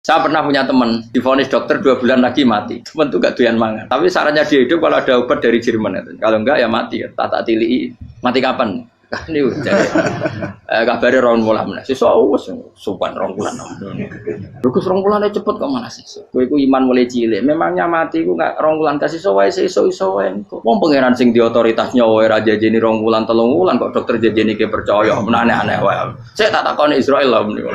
Saya pernah punya teman, divonis dokter 2 bulan lagi mati. Teman itu gak doyan mangan. Tapi sarannya dia hidup kalau ada obat dari Jerman itu. Kalau enggak ya mati. Tak tili. Mati kapan? Ini jadi kabare 2 bulan. Sesuk wis sopan 2 bulan. Bagus 2 bulan cepet kok mana sih? Kowe iku iman mulai cilik. Memangnya mati iku gak 2 bulan kasih wae iso wae. Wong pangeran sing di otoritas nyawa ora jajeni 2 bulan 3 bulan kok dokter jajeni ke percaya. Aneh-aneh wae. Saya tak takoni Israel lah meniku.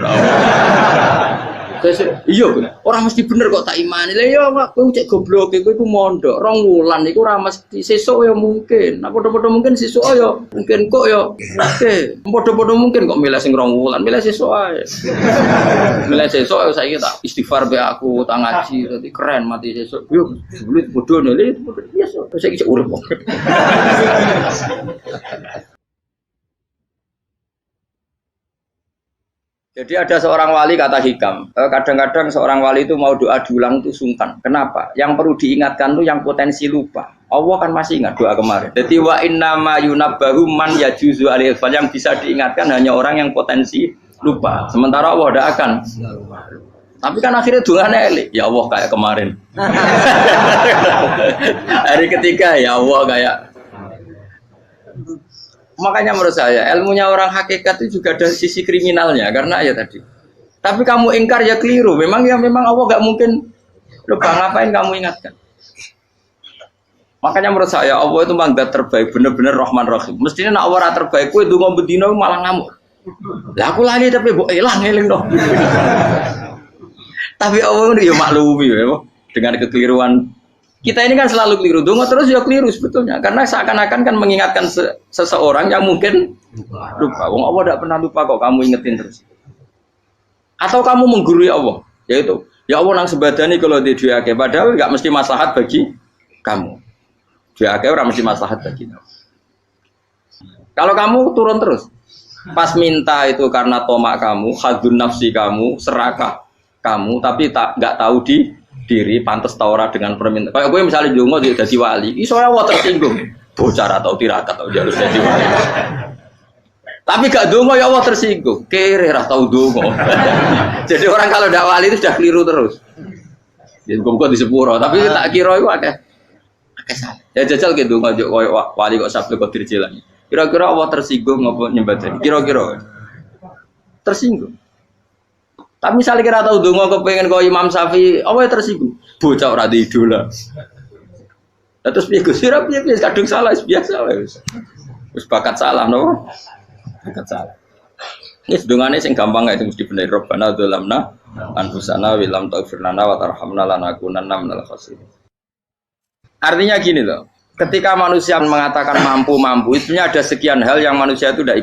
Iya, orang mesti bener kok tak imani. Lah ya kowe cek goblok kowe iku mondok 2 wulan iku ora mesti sesuk ya mungkin. Nah padha-padha mungkin sesuk ya mungkin kok ya oke. Padha-padha mungkin kok milih sing 2 wulan, milih sesuk ae. Milih sesuk ya saiki tak istighfar be aku, tak ngaji dadi keren mati sesuk. Yo sulit bodho nele biasa saiki cek urip kok. Jadi ada seorang wali kata Hikam, kadang-kadang seorang wali itu mau doa diulang itu sungkan. Kenapa? Yang perlu diingatkan itu yang potensi lupa. Allah kan masih ingat doa kemarin. Jadi wa innama yunabbahu man yajuzu alil fal, yang bisa diingatkan hanya orang yang potensi lupa. Sementara Allah tidak akan. Tapi kan akhirnya doanya elik. Ya Allah kayak kemarin. Hari ketiga ya Allah kayak. Makanya menurut saya ilmunya orang hakikat itu juga ada sisi kriminalnya karena ya tadi. Tapi kamu ingkar ya keliru. Memang Allah gak mungkin lupa, ngapain kamu ingatkan. Makanya menurut saya Allah itu memang zat terbaik, bener-bener Rahman Rahim. Mestinya nak Allah terbaik, kowe ndonga bedino malah ngamuk. Lah aku lali tapi mbok eling dong. Tapi Allah itu ya maklumi ya dengan kekeliruan. Kita ini kan selalu keliru, donga terus ya keliru sebetulnya, karena seakan-akan kan mengingatkan seseorang yang mungkin lupa. Wong Allah tidak pernah lupa kok, kamu ingetin terus. Atau kamu menggurui Allah, yaitu ya Allah nang sebadani kalau di duake, padahal nggak mesti maslahat bagi kamu. Duake orang mesti maslahat bagi kamu. Kalau kamu turun terus, pas minta itu karena tomak kamu, hadun nafsi kamu, serakah kamu, tapi nggak tahu diri pantas taura dengan permintaan. Kayak gue misalnya jongo jadi wali, iso Allah tersinggung. Bocah atau tirakat atau jalur jadi wali. Tapi gak dongo ya Allah tersinggung. Kere ra tau dongo. Jadi orang kalau ndak wali itu sudah keliru terus. Jadi kok di sepuro, tapi tak kira itu akeh salah. Ya jajal ke dongo koyo wali kok sabtu kok dirjelan. Kira-kira Allah tersinggung ngopo nyembadani? Kira-kira tersinggung. Tapi misalnya kira tahu dongo kepengen kau Imam Syafi'i, apa yang tersinggung? Bocah ora di idola. Terus piye Gus? Piye kadung salah biasa wis. Wis bakat salah no. Bakat salah. Ini sedungane sing gampang ae mesti bener Rabbana dzalamna anfusana wa lam taghfir lana wa tarhamna lanakunanna minal khasirin. Artinya gini loh. Ketika manusia mengatakan mampu, itu ada sekian hal yang manusia itu tidak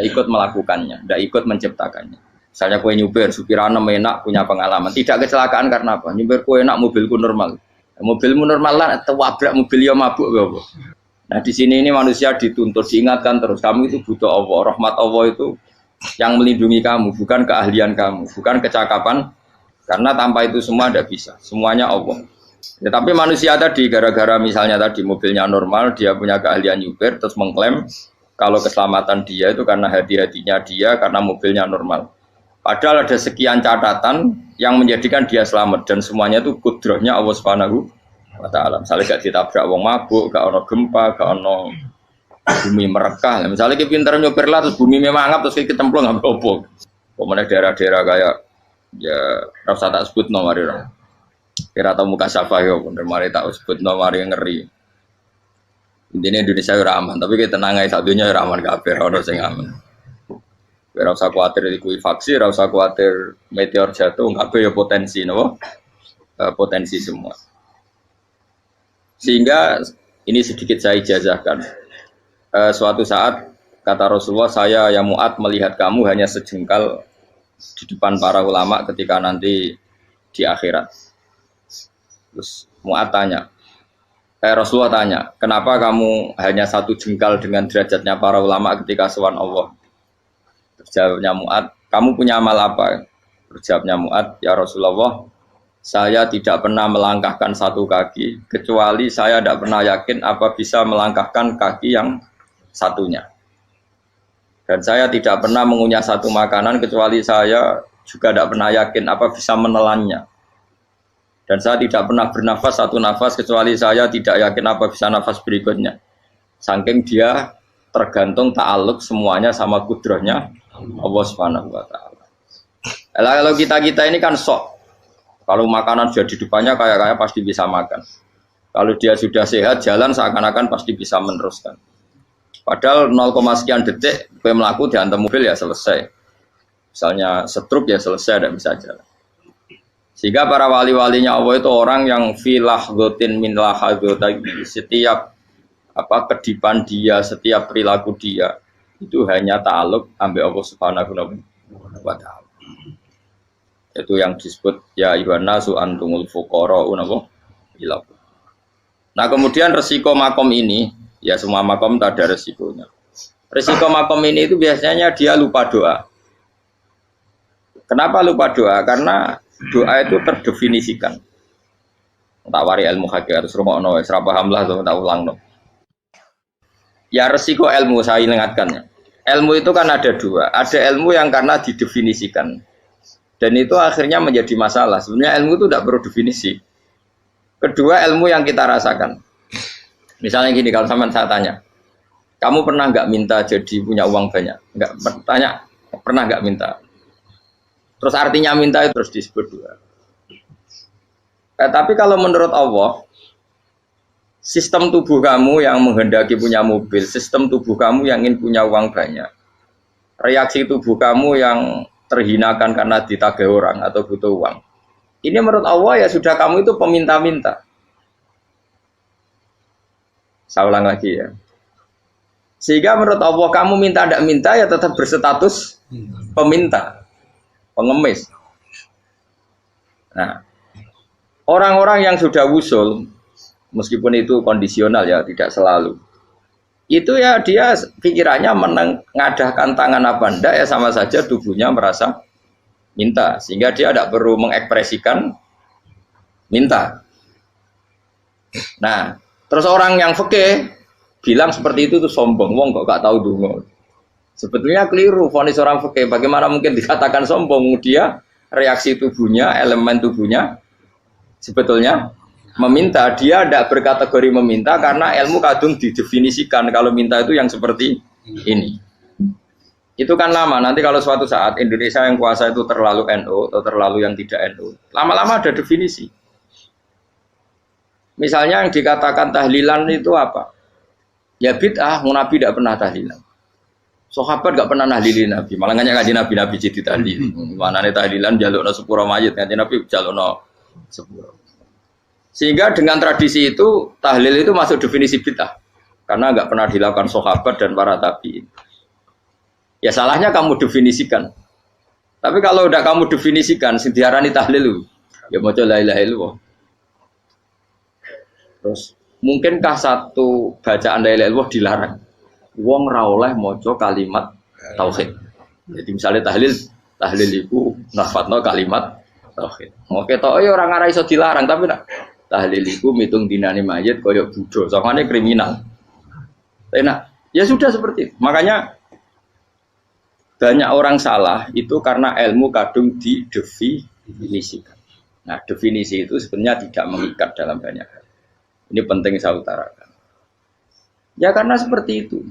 ikut melakukannya, tidak ikut menciptakannya. Misalnya kue nyupir, supirana enak, punya pengalaman. Tidak kecelakaan karena apa? Nyupir kue enak, mobilku normal. Mobilmu normal lah, tewabrak mobil yang mabuk. Nah di sini ini manusia dituntut, diingatkan terus. Kamu itu butuh Allah, rahmat Allah itu yang melindungi kamu, bukan keahlian kamu, bukan kecakapan. Karena tanpa itu semua tidak bisa, semuanya Allah. Ya, tapi manusia tadi, gara-gara misalnya tadi mobilnya normal, dia punya keahlian nyupir, terus mengklaim kalau keselamatan dia itu karena hati-hatinya dia, karena mobilnya normal. Padahal ada sekian catatan yang menjadikan dia selamat dan semuanya itu kudrahnya Allah Subhanahu wa taala. Misalnya gak ditabrak wong mabuk, gak ono gempa, gak ono bumi merekah. Misalnya kita pintar nyopir lah terus bumi mangap terus kita templung nggak apa-apa. Kemudian daerah-daerah kayak ya rasa tak sebut nomor itu. Kira tahu muka siapa ya, bener mari tak sebut nomor yang ngeri. Intinya Indonesia aman, tapi kita tenang aja satunya aman kabeh ono sing aman. Ora usah kuwatir likuifaksi, ora usah kuwatir meteor jatuh, kabeh ya potensi napa? Potensi semua. Sehingga ini sedikit saya ijazahkan. Suatu saat kata Rasulullah, saya yang Mu'ad melihat kamu hanya sejengkal di depan para ulama ketika nanti di akhirat. Terus Mu'ad tanya, Rasulullah tanya, kenapa kamu hanya 1 jengkal dengan derajatnya para ulama ketika sowan Allah? Jawabnya Mu'ad, kamu punya amal apa? Jawabnya Mu'ad, ya Rasulullah, saya tidak pernah melangkahkan 1 kaki, kecuali saya tidak pernah yakin apa bisa melangkahkan kaki yang satunya. Dan saya tidak pernah mengunyah 1 makanan, kecuali saya juga tidak pernah yakin apa bisa menelannya. Dan saya tidak pernah bernafas satu nafas kecuali saya tidak yakin apa bisa nafas berikutnya. Saking dia tergantung ta'aluk semuanya sama kudrahnya Allah Subhanahu wa taala. Kalau kita ini kan sok. Kalau makanan sudah di depannya kayak pasti bisa makan. Kalau dia sudah sehat jalan seakan-akan pasti bisa meneruskan. Padahal 0, sekian detik gue melaku dihantam mobil ya selesai. Misalnya stroke ya selesai tidak bisa jalan. Sehingga para wali-walinya Allah itu orang yang filah gotin min lahadotay, setiap kedipan dia, setiap perilaku dia itu hanya ta'aluk ambil Allah Subhanahu wa taala. Itu yang disebut ya ayyuhannasu antumul fuqara unapa ila. Nah, kemudian resiko makom ini, ya semua makom tak ada resikonya. Resiko makom ini itu biasanya dia lupa doa. Kenapa lupa doa? Karena doa itu terdefinisikan. Tak wari ilmu hakikat harus rumokno wis ra paham lah tak ulangno. Ya resiko ilmu saya ingatkannya. Ilmu itu kan ada dua. Ada ilmu yang karena didefinisikan. Dan itu akhirnya menjadi masalah. Sebenarnya ilmu itu tidak perlu definisi. Kedua ilmu yang kita rasakan. Misalnya gini, kalau sama saya tanya, kamu pernah nggak minta jadi punya uang banyak? Nggak tanya, pernah nggak minta? Terus artinya minta itu terus disebut dua. Tapi kalau menurut Allah, sistem tubuh kamu yang menghendaki punya mobil, sistem tubuh kamu yang ingin punya uang banyak, reaksi tubuh kamu yang terhinakan karena ditagih orang atau butuh uang, ini menurut Allah ya sudah kamu itu peminta-minta. Saya ulang lagi ya. Sehingga menurut Allah kamu minta tidak minta ya tetap berstatus peminta, pengemis. Nah, orang-orang yang sudah wusul, meskipun itu kondisional ya, tidak selalu. Itu ya dia pikirannya mengadahkan tangan apa enggak ya sama saja tubuhnya merasa minta. Sehingga dia tidak perlu mengekspresikan minta. Nah, terus orang yang fikih bilang seperti itu tuh sombong. Wong kok gak tahu dungo. Sebetulnya keliru vonis orang fikih. Bagaimana mungkin dikatakan sombong? Dia reaksi tubuhnya, elemen tubuhnya sebetulnya meminta. Dia tidak berkategori meminta karena ilmu kadung didefinisikan kalau minta itu yang seperti ini. Itu kan lama. Nanti kalau suatu saat Indonesia yang kuasa itu terlalu NU atau terlalu yang tidak NU, lama-lama ada definisi. Misalnya yang dikatakan tahlilan itu apa? Ya bid'ah, Nabi tidak pernah tahlilan. Sahabat tidak pernah nahlilin Nabi. Malah nggak ngaji Nabi jadi tahlil. Mana nih tahlilan jalukno sepuro mayit, ngaji Nabi jalukno sepuro. Sehingga dengan tradisi itu tahlil itu masuk definisi bid'ah karena nggak pernah dilakukan sahabat dan para tabi'in. Ya salahnya kamu definisikan. Tapi kalau udah kamu definisikan, diarani tahlil, ya mau la ilaha illallah. Terus mungkinkah satu bacaan la ilaha illallah dilarang? Wong ra oleh maca kalimat tauhid. Jadi misalnya tahlil itu nafadno kalimat tauhid. Oke tok ya ora ngara iso dilarang tapi nak tahlil iku mitung dinane mayit koyo budo, soalnya kriminal. Enak. Ya sudah seperti itu. Makanya banyak orang salah itu karena ilmu kadung didefinisikan. Nah, definisi itu sebenarnya tidak mengikat dalam banyak hal. Ini penting saya utarakan. Ya karena seperti itu.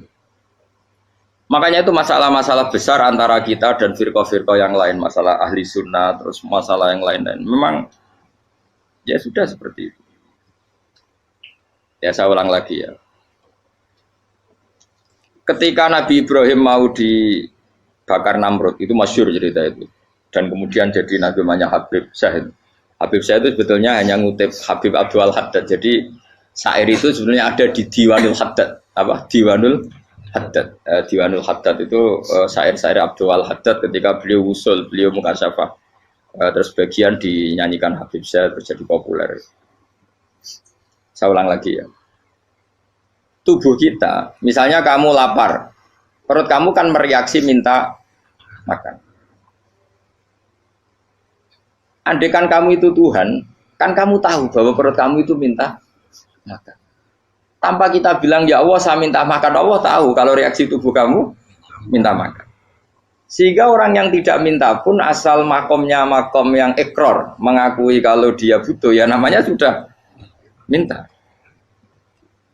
Makanya itu masalah-masalah besar antara kita dan firqah-firqah yang lain, masalah ahli sunnah, terus masalah yang lain-lain. Memang ya sudah seperti itu. Ya saya ulang lagi ya. Ketika Nabi Ibrahim mau dibakar Namrud, itu masyhur cerita itu. Dan kemudian jadi Nabi namanya Habib Syahid. Habib Syahid itu sebetulnya hanya ngutip Habib Abdul Haddad. Jadi syair itu sebenarnya ada di Diwanul Haddad. Apa? Diwanul Haddad. Diwanul Haddad itu syair-syair Abdul Haddad ketika beliau usul, beliau mukasyafah. Terus bagian dinyanyikan Habib Syahid terjadi populer. Saya ulang lagi ya. Tubuh kita, misalnya kamu lapar, perut kamu kan mereaksi minta makan. Andaikan kamu itu Tuhan, kan kamu tahu bahwa perut kamu itu minta makan. Tanpa kita bilang, ya Allah saya minta makan, Allah tahu kalau reaksi tubuh kamu minta makan. Sehingga orang yang tidak minta pun asal makomnya makom yang ikror, mengakui kalau dia butuh, ya namanya sudah minta.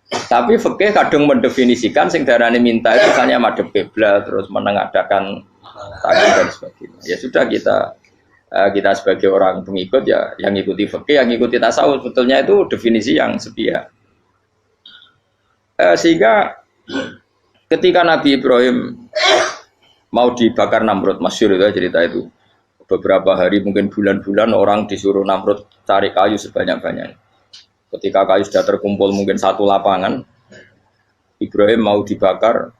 Tapi fikih kadang mendefinisikan sing darane minta itu misalnya madhep kiblat, terus menengadakan tangan dan sebagainya. Ya sudah kita sebagai orang pengikut ya yang ikuti fikih, yang ikuti tasawuf, sebetulnya itu definisi yang sepihak. Sehingga ketika Nabi Ibrahim mau dibakar Namrud, masyhur itu cerita itu. Beberapa hari mungkin bulan-bulan orang disuruh Namrud cari kayu sebanyak-banyaknya. Ketika kayu sudah terkumpul mungkin satu lapangan, Ibrahim mau dibakar.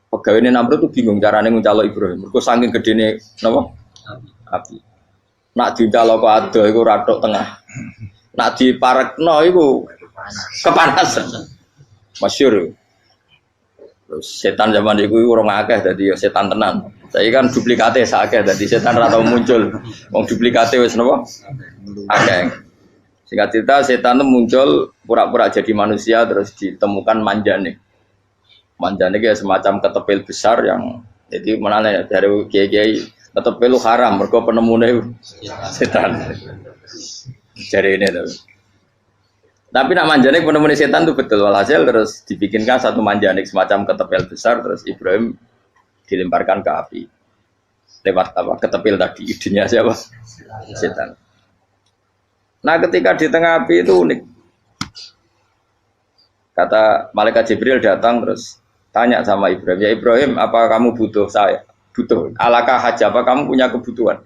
Pegawainya Namrud itu bingung caranya nguncalo Ibrahim. Mergo saking gedene napa? Api. Nak dincalo kok ado iku ratok tengah. Nak diparekno iku kepanasan. Masyhur. Setan zaman itu orang akeh dadi setan tenan. Saya kan duplikate sakeh dadi setan ra tau muncul. Wong duplikate wis napa? Akeh. Singkat cerita setan itu muncul pura-pura jadi manusia terus ditemukan manjane. Manjane itu semacam ketepil besar yang jadi menane dari kiai-kiai ketepil lu haram mergo penemune setan. Jare ini tuh. Tapi nak manjanik penemuan setan itu betul, walhasil terus dibikinkan satu manjanik semacam ketepil besar terus Ibrahim dilemparkan ke api lewat apa ketepil tadi, idenya siapa? Setan. Nah ketika di tengah api itu unik, kata malaikat Jibril datang terus tanya sama Ibrahim, ya Ibrahim apa kamu butuh saya? Butuh, alakah haja apa kamu punya kebutuhan?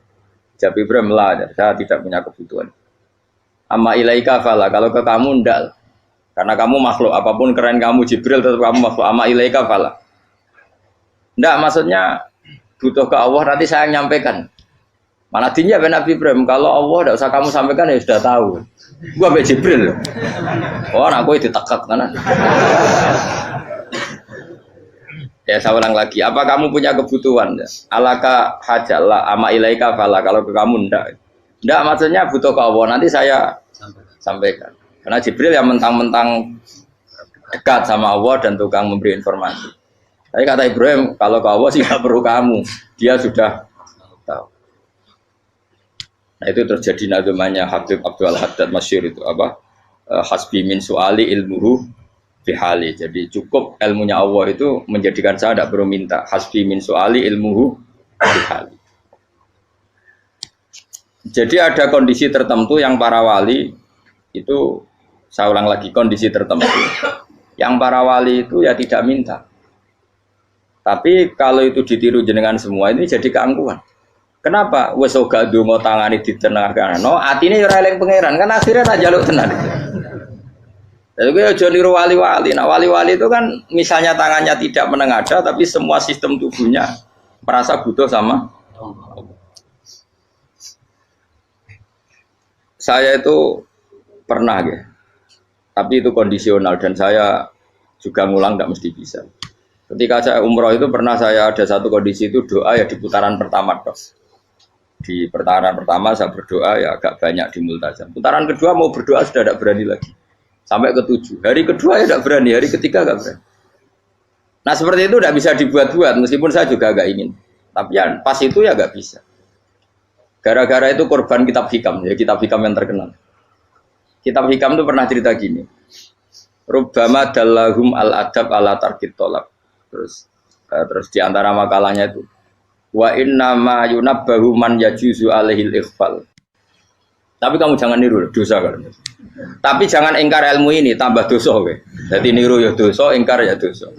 Jawab Ibrahim lah, saya tidak punya kebutuhan. Amma ilaika fala, kalau ke kamu ndak. Karena kamu makhluk, apapun keren kamu Jibril tetap kamu makhluk. Amma ilaika fala. Ndak maksudnya butuh ke Allah nanti saya nyampaikan. Mana dinya Nabi Ibrahim, kalau Allah ndak usah kamu sampaikan ya sudah tahu. Gua be Jibril. Oh, aku ditekak kan. Ya saya ulang lagi, apa kamu punya kebutuhan? Alaka hajalla amma ilaika fala, kalau ke kamu ndak. Ndak maksudnya butuh ke Allah, nanti saya sampaikan. Karena Jibril yang mentang-mentang dekat sama Allah dan tukang memberi informasi. Tapi kata Ibrahim, kalau ke Allah sih tidak perlu kamu, dia sudah tahu. Nah itu terjadi nazamanya Habib Abdul Haddad masyhur itu apa? Hasbi min su'ali ilmuhu bihali. Jadi cukup ilmunya Allah itu menjadikan saya tidak perlu minta. Hasbi min su'ali ilmuhu bihali. Jadi ada kondisi tertentu yang para wali itu, saya ulang lagi, kondisi tertentu yang para wali itu ya tidak minta. Tapi kalau itu ditiru jenengan semua ini jadi keangkuhan. Kenapa? Wes ora ndonga tangane ditenangno, atine ora eling pangeran, kan akhirnya tak jaluk tenan. Jadi gue aja niru wali-wali. Nah wali-wali itu kan misalnya tangannya tidak menengadah tapi semua sistem tubuhnya merasa butuh sama Allah. Saya itu pernah ya, tapi itu kondisional dan saya juga ngulang tidak mesti bisa. Ketika saya umroh itu pernah saya ada satu kondisi itu doa ya di putaran pertama dok. Di putaran pertama saya berdoa ya agak banyak di multazam. Putaran kedua mau berdoa sudah tidak berani lagi. Sampai ke-7. Hari kedua ya tidak berani, hari ketiga tidak berani. Nah seperti itu tidak bisa dibuat-buat meskipun saya juga agak ingin. Tapi ya pas itu ya nggak bisa. Gara-gara itu korban kitab hikam, ya kitab hikam yang terkenal. Kitab hikam itu pernah cerita gini. Rubbama dallahum al-adab ala tarkit tolab. Terus di antara makalahnya itu wa inna ma yunabbahu man yajuzu alaihil ikhfal. Tapi kamu jangan niru dosa kan. Tapi jangan ingkar ilmu ini tambah dosa we. Jadi niru ya dosa, ingkar ya dosa.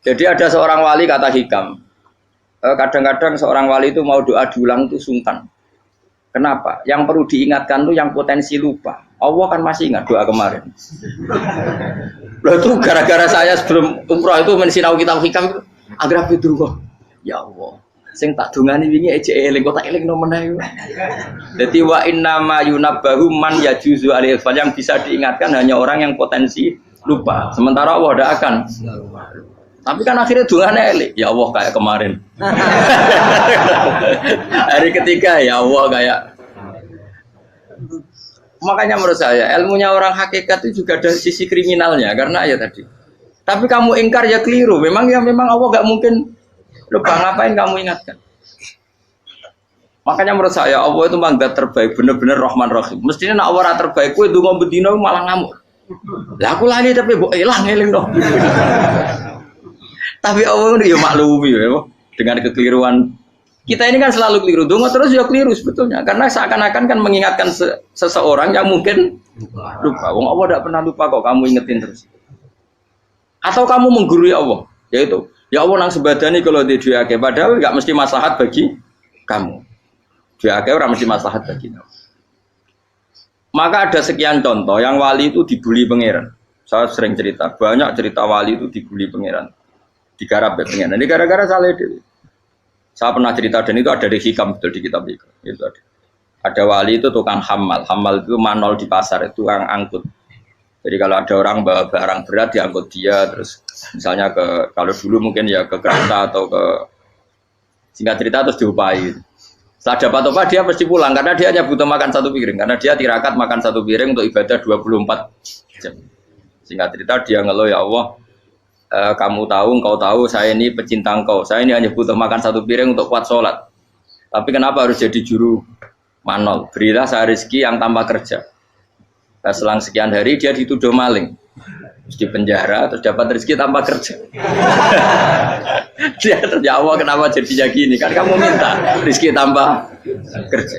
Jadi ada seorang wali kata hikam. Kadang-kadang seorang wali itu mau doa diulang itu sungkan. Kenapa? Yang perlu diingatkan tuh yang potensi lupa. Allah kan masih ingat doa kemarin. Loh itu gara-gara saya sebelum umroh itu mensinau kitab hikam agar itu kok. Ya Allah, sing tak dungani wingi ejek eling kok tak eling no meneh. Dadi wa inna ma yunabbahu man yajuzu alaihi yang bisa diingatkan hanya orang yang potensi lupa. Sementara Allah tidak akan. Tapi kan akhirnya dungane elik. Ya Allah kayak kemarin. Hari ketiga ya Allah kayak. Makanya menurut saya ilmunya orang hakikat itu juga ada sisi kriminalnya karena ya tadi. Tapi kamu ingkar ya keliru. Memang Allah nggak mungkin Lupa ngapain kamu ingatkan? Makanya menurut saya Allah itu manggat terbaik, bener-bener Rahman Rahim. Mestinya nak Allah terbaik, kue dungo bedino malah ngamuk. Lah aku lali tapi mbok eling dong. Tapi Allah itu ya maklumi ya, dengan kekeliruan. Kita ini kan selalu keliru, dungo terus ya keliru sebetulnya. Karena seakan-akan kan mengingatkan seseorang yang mungkin lupa. Wong Allah tidak pernah lupa kok, kamu ingetin terus. Atau kamu menggurui Allah, yaitu ya Allah nang sebadani kalau di duake, padahal nggak mesti maslahat bagi kamu. Duake orang mesti maslahat bagi kamu. Maka ada sekian contoh yang wali itu dibully pangeran. Saya sering cerita, banyak cerita wali itu dibully pangeran, digarap pangeran. Ini gara-gara salah itu. Saya pernah cerita dan itu ada di hikam betul di kitab itu. Itu ada wali itu tukang hamal itu manol di pasar itu tukang angkut. Jadi kalau ada orang bawa barang berat diangkut dia, terus misalnya kalau dulu mungkin ya ke kereta atau ke singkat cerita terus diupai. Setelah dapat apa dia pasti pulang karena dia hanya butuh makan satu piring karena dia tirakat makan satu piring untuk ibadah 24 jam. Singkat cerita dia ngeluh ya Allah, kamu tahu, engkau tahu saya ini pecinta engkau, saya ini hanya butuh makan satu piring untuk kuat sholat. Tapi kenapa harus jadi juru manol? Berilah saya rezeki yang tanpa kerja. Nah, selang sekian hari dia dituduh maling, terus di penjara, terus dapat rezeki tanpa kerja. Dia ya Allah kenapa jadinya gini? Kan kamu minta rezeki tanpa kerja.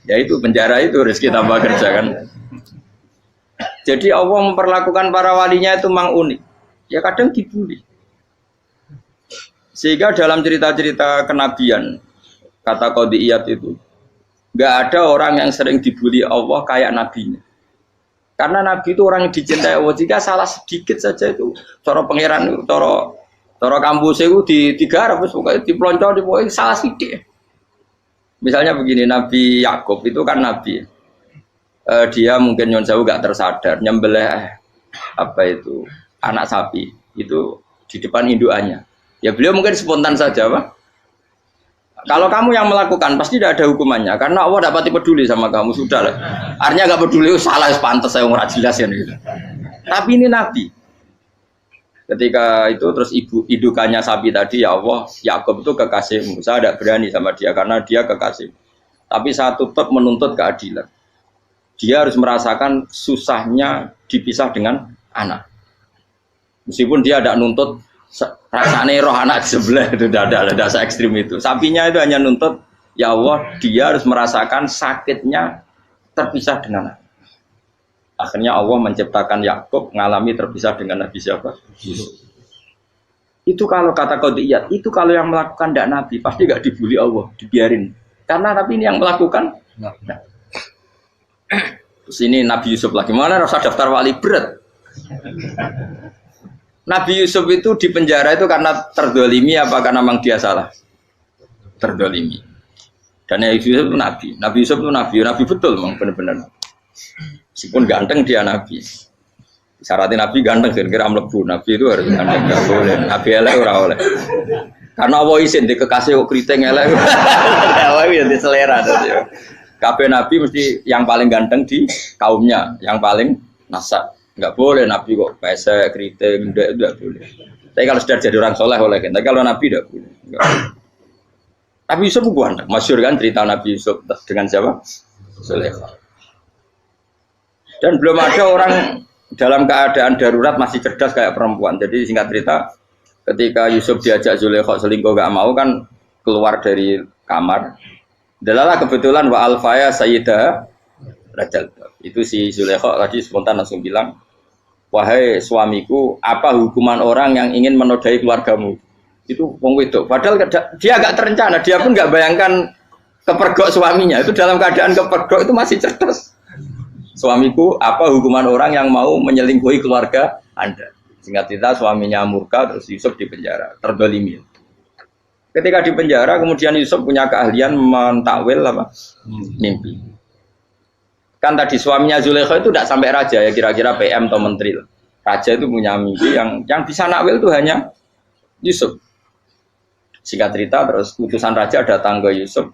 Ya itu penjara itu rezeki tanpa kerja kan. Jadi Allah memperlakukan para walinya itu memang unik. Ya kadang dibully. Sehingga dalam cerita-cerita kenabian, kata Qadiyat itu, nggak ada orang yang sering dibully Allah kayak nabinya. Karena nabi itu orang yang dicintai Allah. Jika salah sedikit saja itu, cara pangeran itu, cara kampus itu digarap, pokoknya dipelonco, pokoknya salah sedikit. Misalnya begini, Nabi Yakub itu kan nabi. Dia mungkin nyon jauh nggak tersadar, nyembelih apa itu anak sapi itu di depan indukannya. Ya beliau mungkin spontan saja, Pak. Kalau kamu yang melakukan pasti tidak ada hukumannya karena Allah dapat peduli sama kamu sudah lah. Artinya nggak peduli salah pantas saya nggak jelas ya gitu. Tapi ini Nabi. Ketika itu terus indukannya sapi tadi ya Allah, Yakub itu kekasihmu. Saya tidak berani sama dia karena dia kekasih. Tapi saya tetap menuntut keadilan. Dia harus merasakan susahnya dipisah dengan anak. Meskipun dia tidak nuntut rasanya roh anak sebelah itu tidak ada se-ekstrim itu. Sapinya itu hanya nuntut ya Allah dia harus merasakan sakitnya terpisah dengan anak. Akhirnya Allah menciptakan Yakub mengalami terpisah dengan Nabi siapa? Yusuf. Itu kalau kata Qadiyat, itu kalau yang melakukan tidak Nabi pasti nggak dibully Allah, dibiarin. Karena Nabi ini yang melakukan. Nah. Terus ini Nabi Yusuf lagi mana rasa daftar wali berat. Nabi Yusuf itu di penjara itu karena terdolimi apa karena memang dia salah? Terdolimi. Dan Nabi Yusuf itu Nabi. Nabi Yusuf itu Nabi betul memang benar-benar. Meskipun ganteng dia Nabi. Syaratnya Nabi ganteng kira-kira mlebu. Nabi itu harus ganteng, nggak boleh. Nabi elek ora oleh. Karena Allah izin di kekasih kok kriting elek. Allah ya di selera tadi. Kabeh Nabi mesti yang paling ganteng di kaumnya, yang paling nasab. Enggak boleh Nabi kok pesek, kriting, enggak boleh. Tapi kalau sudah jadi orang soleh boleh kan. Tapi kalau Nabi enggak boleh. Nabi Yusuf bukan, masyhur kan cerita Nabi Yusuf dengan siapa? Zulaikha. Dan belum ada orang dalam keadaan darurat masih cerdas kayak perempuan. Jadi singkat cerita, ketika Yusuf diajak Zulaikha selingkuh enggak mau kan keluar dari kamar. Dalalah kebetulan wa alfaya sayyidah rajal. Itu si Zulaikha tadi spontan langsung bilang, wahai suamiku, apa hukuman orang yang ingin menodai keluargamu? Itu wong wedok. Padahal dia agak terencana, dia pun nggak bayangkan kepergok suaminya. Itu dalam keadaan kepergok itu masih cerdas. Suamiku, apa hukuman orang yang mau menyelingkuhi keluarga Anda? Singkat cerita suaminya murka, terus Yusuf di penjara, terdolimi. Ketika di penjara, kemudian Yusuf punya keahlian mentakwil apa? Mimpi. Kan tadi suaminya Zulaikha itu tidak sampai raja ya, kira-kira PM atau menteri. Raja itu punya mimpi yang bisa nakwil itu hanya Yusuf. Singkat cerita terus utusan raja datang ke Yusuf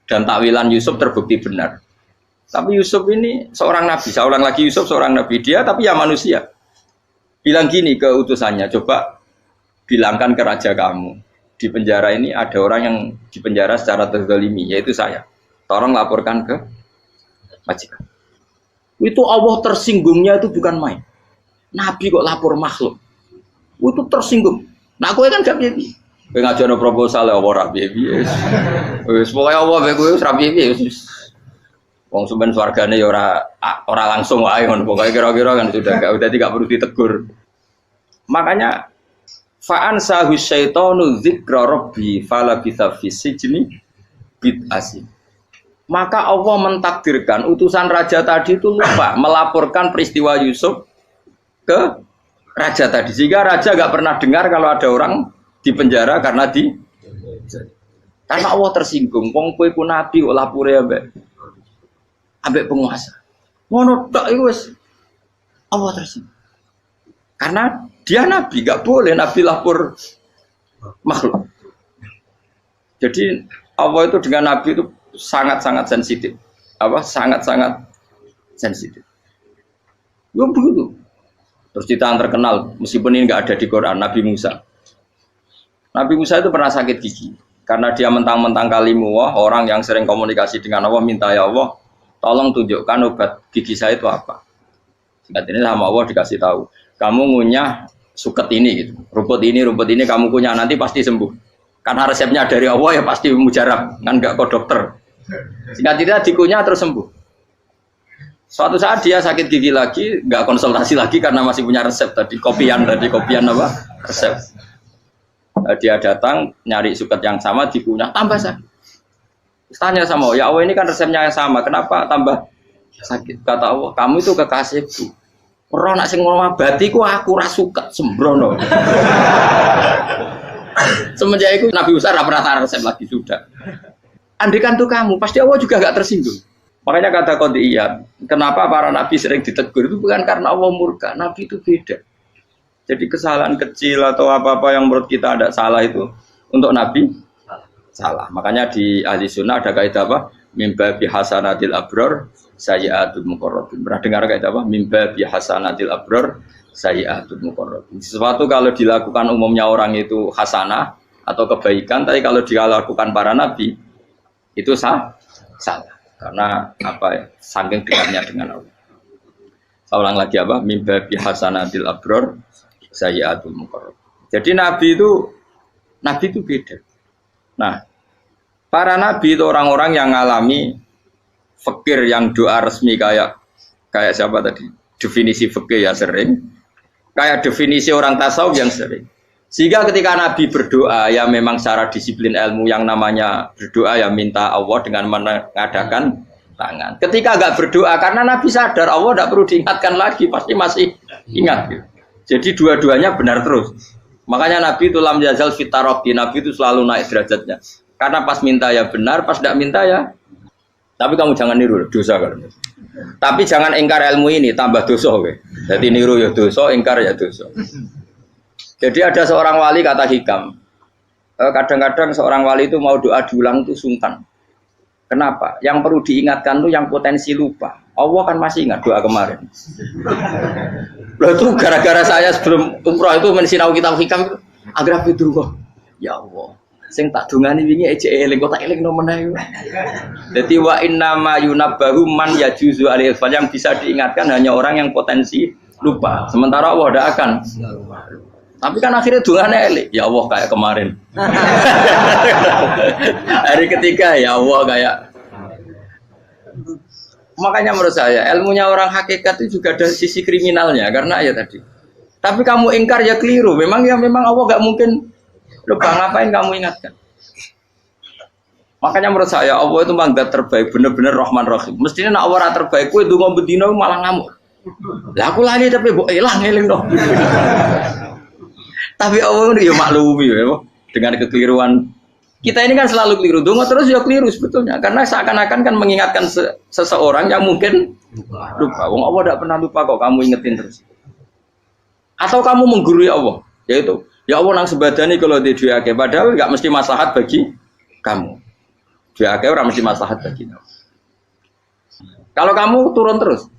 dan takwilan Yusuf terbukti benar. Tapi Yusuf ini seorang nabi, saya ulang lagi Yusuf seorang nabi dia tapi ya manusia. Bilang gini ke utusannya, coba bilangkan ke raja kamu, di penjara ini ada orang yang dipenjara secara terzalimi, yaitu saya. Tolong laporkan ke majikan. Itu Allah tersinggungnya itu bukan main. Nabi kok lapor makhluk. Itu tersinggung. Nah, kowe kan gak piye-piye. Kowe ngajono proposal ya ora piye-piye. Wis pokoke Allah mek kowe ora piye-piye wis. Wong sampean swargane ya ora langsung wae ngono. Pokoke kira-kira kan sudah dadi gak perlu ditegur. Makanya fa'an sahu syaitanu dzikra rabbi fala bisa fi sijni bid'asin. Maka Allah mentakdirkan utusan raja tadi itu lupa melaporkan peristiwa Yusuf ke raja tadi, sehingga raja gak pernah dengar kalau ada orang di penjara karena Allah tersinggung. Wong kowe ku nabi kok lapore ambek penguasa. Ngono tok iku wis Allah tersinggung. Karena dia nabi, gak boleh nabi lapor makhluk. Jadi Allah itu dengan nabi itu sangat-sangat sensitif. Sangat-sangat sensitif. Ya begitu. Terus cerita terkenal, meskipun ini nggak ada di Quran, Nabi Musa. Nabi Musa itu pernah sakit gigi karena dia mentang-mentang kalimullah, orang yang sering komunikasi dengan Allah, minta ya Allah, tolong tunjukkan obat gigi saya itu apa. Singkat ini sama Allah dikasih tahu, kamu ngunyah suket ini, gitu. rumput ini kamu kunyah nanti pasti sembuh. Karena resepnya dari Allah ya pasti mujarab, kan nggak ke dokter. Singkat tidak dikunyah terus sembuh. Suatu saat dia sakit gigi lagi, nggak konsultasi lagi karena masih punya resep tadi, kopian apa? Resep. Dia datang nyari suket yang sama dikunyah tambah sakit. Tanya sama Allah, ya Allah ini kan resepnya yang sama, kenapa tambah sakit? Kata Allah, kamu itu kekasihku. Orang nak sing ngobati ku aku ra suket sembrono. Semenjak itu Nabi Musa ora pernah resep lagi sudah. Andikan tuh kamu, pasti Allah juga gak tersinggung. Makanya kata Qadiyat, kenapa para nabi sering ditegur itu bukan karena Allah murka, nabi itu beda. Jadi kesalahan kecil atau apa-apa yang menurut kita ada salah itu untuk nabi salah. Makanya di ahli sunnah ada kaidah apa? Mimba bihasanatil abror sayyi'atul muqarrabin. Pernah dengar kaidah apa? Mimba bihasanatil abror sayyi'atul muqarrabin. Sesuatu kalau dilakukan umumnya orang itu hasanah atau kebaikan, tapi kalau dilakukan para nabi itu salah. Karena apa ya? Saking dekatnya dengan Allah. Saya ulang lagi apa? Mimba bihasanatil abror sayyi'atul muqarrab. Jadi nabi itu beda. Nah, para nabi itu orang-orang yang ngalami fikir yang doa resmi kayak siapa tadi? Definisi fikir ya sering. Kayak definisi orang tasawuf yang sering. Sehingga ketika Nabi berdoa, ya memang secara disiplin ilmu yang namanya berdoa ya minta Allah dengan mengadakan tangan. Ketika enggak berdoa, karena Nabi sadar Allah tidak perlu diingatkan lagi, pasti masih ingat. Gitu. Jadi dua-duanya benar terus. Makanya Nabi itu lam yazal fitaroki, Nabi itu selalu naik derajatnya. Karena pas minta ya benar, pas tidak minta ya. Tapi kamu jangan niru, dosa kan. Tapi jangan ingkar ilmu ini, tambah dosa. Okay? Jadi niru ya dosa, ingkar ya dosa. Jadi ada seorang wali kata hikam, kadang-kadang seorang wali itu mau doa diulang itu sungkan. Kenapa? Yang perlu diingatkan itu yang potensi lupa. Allah kan masih ingat doa kemarin. Loh itu gara-gara saya sebelum umroh itu mensinau kitab hikam itu agar itu kok. Ya Allah, sing tak dungani wingi ejek eling kok tak eling no meneh. Dadi wa innama yunabbahu man yajuzu alil yang bisa diingatkan hanya orang yang potensi lupa. Sementara Allah tidak akan. Tapi kan akhirnya dungane elik, ya Allah kayak kemarin. Hari ketiga ya Allah kayak. Makanya menurut saya ilmunya orang hakikat itu juga ada sisi kriminalnya karena ya tadi. Tapi kamu ingkar ya keliru. Memang Allah gak mungkin lupa, ngapain kamu ingatkan? Makanya menurut saya Allah itu manggat terbaik, bener-bener Rahman Rahim. Mestinya nak Allah terbaik, kowe ndonga bedino malah ngamuk. Lah aku lali tapi mbok eling dong. Tapi Allah itu ya maklumi ya, dengan kekeliruan. Kita ini kan selalu keliru, dongo terus ya keliru sebetulnya. Karena seakan-akan kan mengingatkan seseorang yang mungkin lupa. Wong Allah tidak pernah lupa kok, kamu ingetin terus. Atau kamu menggurui Allah, yaitu ya Allah nang sebadani kalau di duake, padahal nggak mesti maslahat bagi kamu. Duake orang mesti maslahat bagi kamu. Kalau kamu turun terus,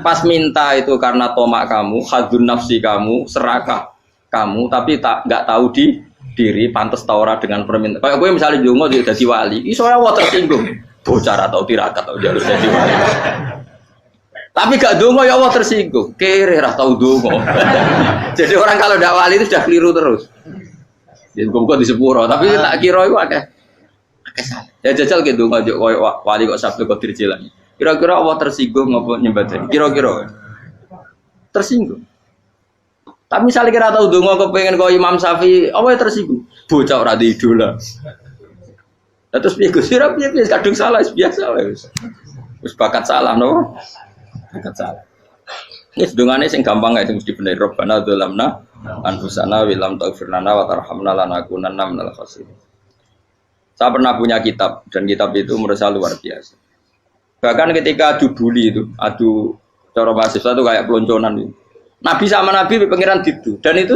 pas minta itu karena tomak kamu, hadun nafsi kamu, serakah. kamu tapi nggak tahu diri pantas ta ora dengan permintaan. Kayak kowe misalnya ndonga dadi wali, iso Allah tersinggung. Bocah atau tirakat atau jalur dadi wali. Tapi gak ndonga ya Allah tersinggung. Kere ra tau ndonga. Jadi orang kalau ndak wali itu sudah keliru terus. Jadi kok di sepuro, tapi tak kira iku akeh salah. Ya jajal gitu ndonga koyo wali kok sabtu Qadir Jilani. Kira-kira Allah tersinggung apa nyembadani? Kira-kira tersinggung. Tapi misalnya kira tahu dongo kepengen kau Imam Syafi'i, apa yang tersinggung? Bocah ora di idola. Terus piye Gus? Piye kadung salah biasa wis. Wis bakat salah no. Bakat salah. Ini dongane sing gampang ae mesti bener. Rabbana dzalamna anfusana wa lam taghfir lana wa tarhamna lanakunanna minal khasirin. Saya pernah punya kitab dan kitab itu menurut saya luar biasa. Bahkan ketika adu bully itu, adu cara mahasiswa itu kayak pelonconan itu. Nabi sama Nabi pengiran gitu, dan itu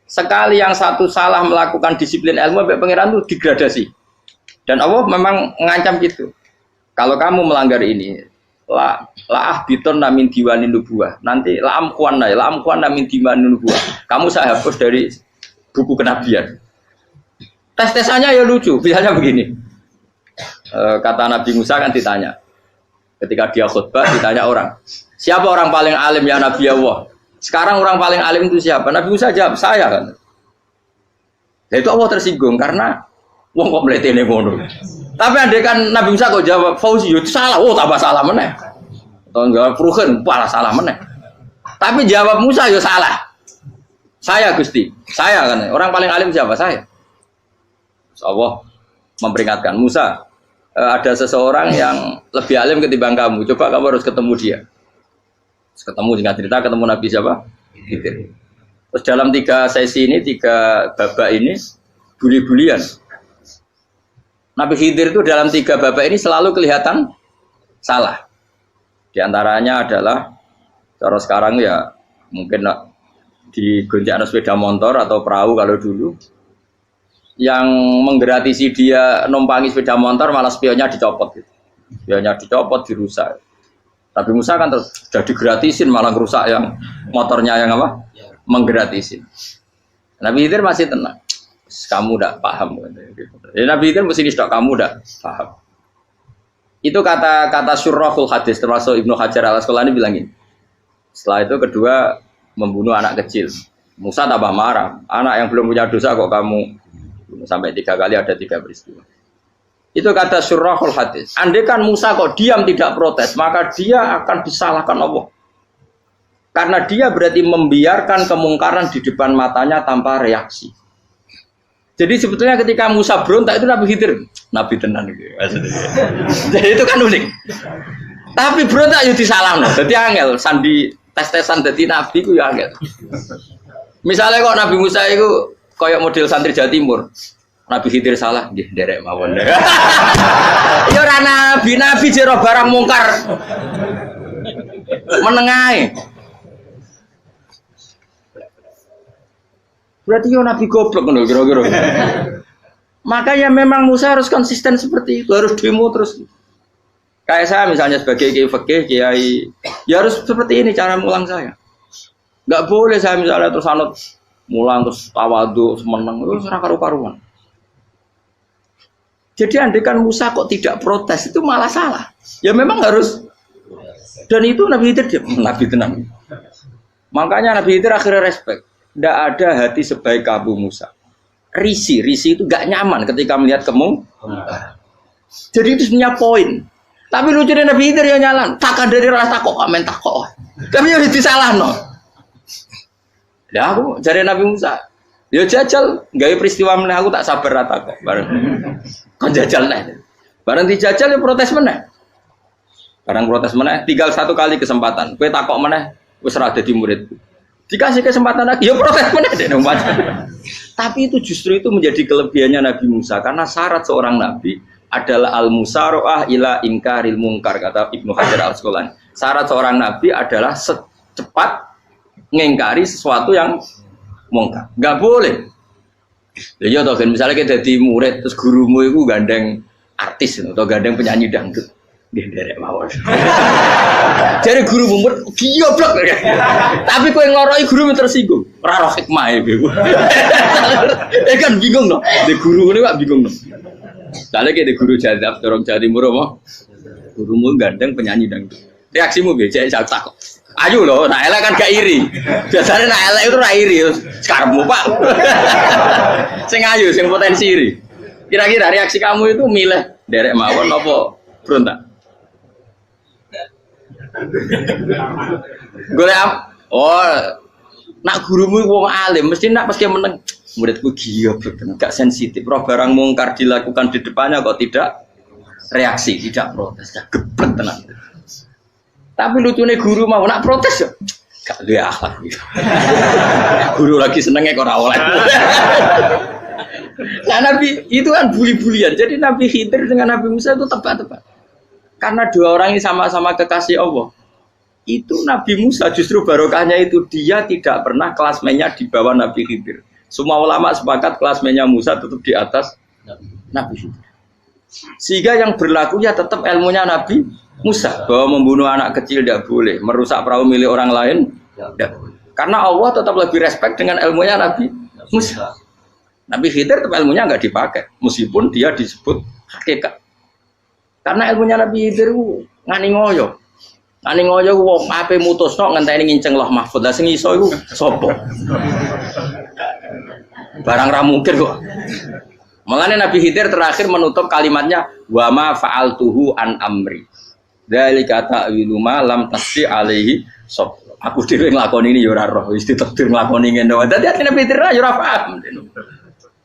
sekali yang satu salah melakukan disiplin ilmu, pengiran itu degradasi. Dan Allah memang mengancam gitu. Kalau kamu melanggar ini, la biton namin diwanin nubuah. Nanti la amkuan namin diwanin nubuah. Kamu saya hapus dari buku kenabian. Tes-tesannya ya lucu, biasanya begini. Kata Nabi Musa kan ditanya, ketika dia khutbah ditanya orang. Siapa orang paling alim ya Nabi Allah? Sekarang orang paling alim itu siapa? Nabi Musa jawab, saya kan. Ya itu Allah tersinggung karena wong kok mletene ngono. Tapi andai kan Nabi Musa kok jawab Fauzi itu salah, tambah salah meneh. Atau enggak Pruhen, malah salah meneh. Tapi jawab Musa ya salah. Saya Gusti, saya kan. Orang paling alim siapa? Saya. Allah memperingatkan Musa, ada seseorang yang lebih alim ketimbang kamu. Coba kamu harus ketemu dia. Ketemu singkat cerita ketemu Nabi siapa? Khidir. Terus dalam 3 sesi ini, 3 babak ini buli-bulian. Nabi Khidir itu dalam 3 babak ini selalu kelihatan salah. Di antaranya adalah cara sekarang ya mungkin di gonjak sepeda motor atau perahu kalau dulu yang menggratisi dia numpangi sepeda motor malah spionnya dicopot gitu. Spionnya dicopot, dirusak. Tapi Musa kan sudah digratisin malah merusak yang motornya yang apa? Menggratisin. Nabi Khidir masih tenang. Kamu tidak paham. Ya, Nabi Khidir mesti tidak kamu tidak paham. Itu kata syurrahul hadis termasuk Ibnu Hajar al-Asqalani bilang ini. Setelah itu kedua membunuh anak kecil. Musa tambah marah. Anak yang belum punya dosa kok kamu sampai 3 kali ada 3 peristiwa. Itu kata syurrahul hadis. Andai kan Musa kok diam tidak protes, maka dia akan disalahkan Allah. Karena dia berarti membiarkan kemungkaran di depan matanya tanpa reaksi. Jadi sebetulnya ketika Musa berontak itu Nabi Khidir, Nabi tenan gitu. Jadi itu kan unik. Tapi berontak itu disalahno. Jadi angel sandi tes-tesan dadi nabi ku ya angel. Misalnya kok Nabi Musa itu kayak model santri Jawa Timur. Nabi Khidir salah, nggih nderek mawon. Ya ora nabi jero barang mungkar. Menengae. Berarti yo nabi goblok ngono kira-kira. Makanya memang Musa harus konsisten seperti itu, harus demo terus. Kayak saya misalnya sebagai kiai fikih, kiai ya harus seperti ini cara mulang saya. Enggak boleh saya misalnya terus anut mulang terus tawadhu semeneng itu ora karu-karuan. Jadi andekan Musa kok tidak protes itu malah salah. Ya memang harus. Dan itu Nabi Khidir Nabi tenang. Makanya Nabi Khidir akhirnya respect. Tidak ada hati sebaik Abu Musa. Risi itu gak nyaman ketika melihat Jadi itu sebenarnya poin. Tapi lucunya Nabi Khidir yang nyalan. Takkan dari rasa takok, amen takok. Tapi harus disalah no. Ya aku cari Nabi Musa. Ya jajal, gaya peristiwa meneh aku tak sabar rata kok. Bareng. Kon jajal neh. Bareng dijajal ya protes meneh. Bareng protes meneh, tinggal 1 kali kesempatan. Kowe takok meneh, wis ora dadi muridku. Dikasih kesempatan lagi, ya protes meneh dek Tapi itu justru itu menjadi kelebihannya Nabi Musa karena syarat seorang nabi adalah al-musara'ah ila inkaril munkar kata Ibnu Hajar al-Asqalani. Syarat seorang nabi adalah secepat ngingkari sesuatu yang mungkar. Enggak boleh. Ya toh kan misalnya kita jadi murid terus gurumu itu gandeng artis atau gandeng penyanyi dangdut. Nggih nderek mawon. Jare guru murid goblok. Tapi kowe ngloroi guru tersinggung. Ora roh hikmah e. Kan bingung loh. Di guru ini Pak bingung loh. Soalnya kayak di guru jadab, dorong Jawa Timur apa? Gurumu gandeng penyanyi dangdut. Reaksimu biasa saya takut. Ayo loh, nak elek kan gak iri. Biasanya nak elek itu ra iri. Sekarangmu Pak. Sing ayu, sing potensi iri. Kira-kira reaksi kamu itu milih derek mawon apa berontak? Golek nak gurumu wong alim mesti nak pasti meneng. Muridku gila bener, gak sensitif. Roh barang mungkar dilakukan di depannya kok tidak reaksi, tidak protes, gak gebet tenang. Tapi lucunya guru mau nak protes ya, gak duwe akhlak. Guru lagi senengnya kok ora oleh. Nah Nabi itu kan bully-bulian. Jadi Nabi Khidir dengan Nabi Musa itu tepat-tepat. Karena dua orang ini sama-sama kekasih Allah. Itu Nabi Musa justru barokahnya itu dia tidak pernah kelasmennya di bawah Nabi Khidir. Semua ulama sepakat kelasmennya Musa tetap di atas Nabi Khidir. Sehingga yang berlaku ya tetap ilmunya Nabi Musa. Bahwa membunuh anak kecil tidak boleh. Merusak perahu milik orang lain tidak boleh. Karena Allah tetap lebih respect dengan ilmunya Nabi Musa. Nabi Khidir tetap ilmunya nggak dipakai. Meskipun dia disebut hakikat. Karena ilmunya Nabi Khidir ngani ngoyo. Ngani ngoyo wong ape mutusno ngenteni nginceng Lauh Mahfuz. Lah sing iso iku sapa? Barang ra mungkin kok. Makanya Nabi Khidir terakhir menutup kalimatnya wa ma fa'altuhu an amri. Dzalika ta'wilu ma lam tasbi alaihi sab. Aku dhewe nglakoni ini ya ora roh, wis ditakdir nglakoni ngene wae. Dadi Nabi Khidir ya ora paham.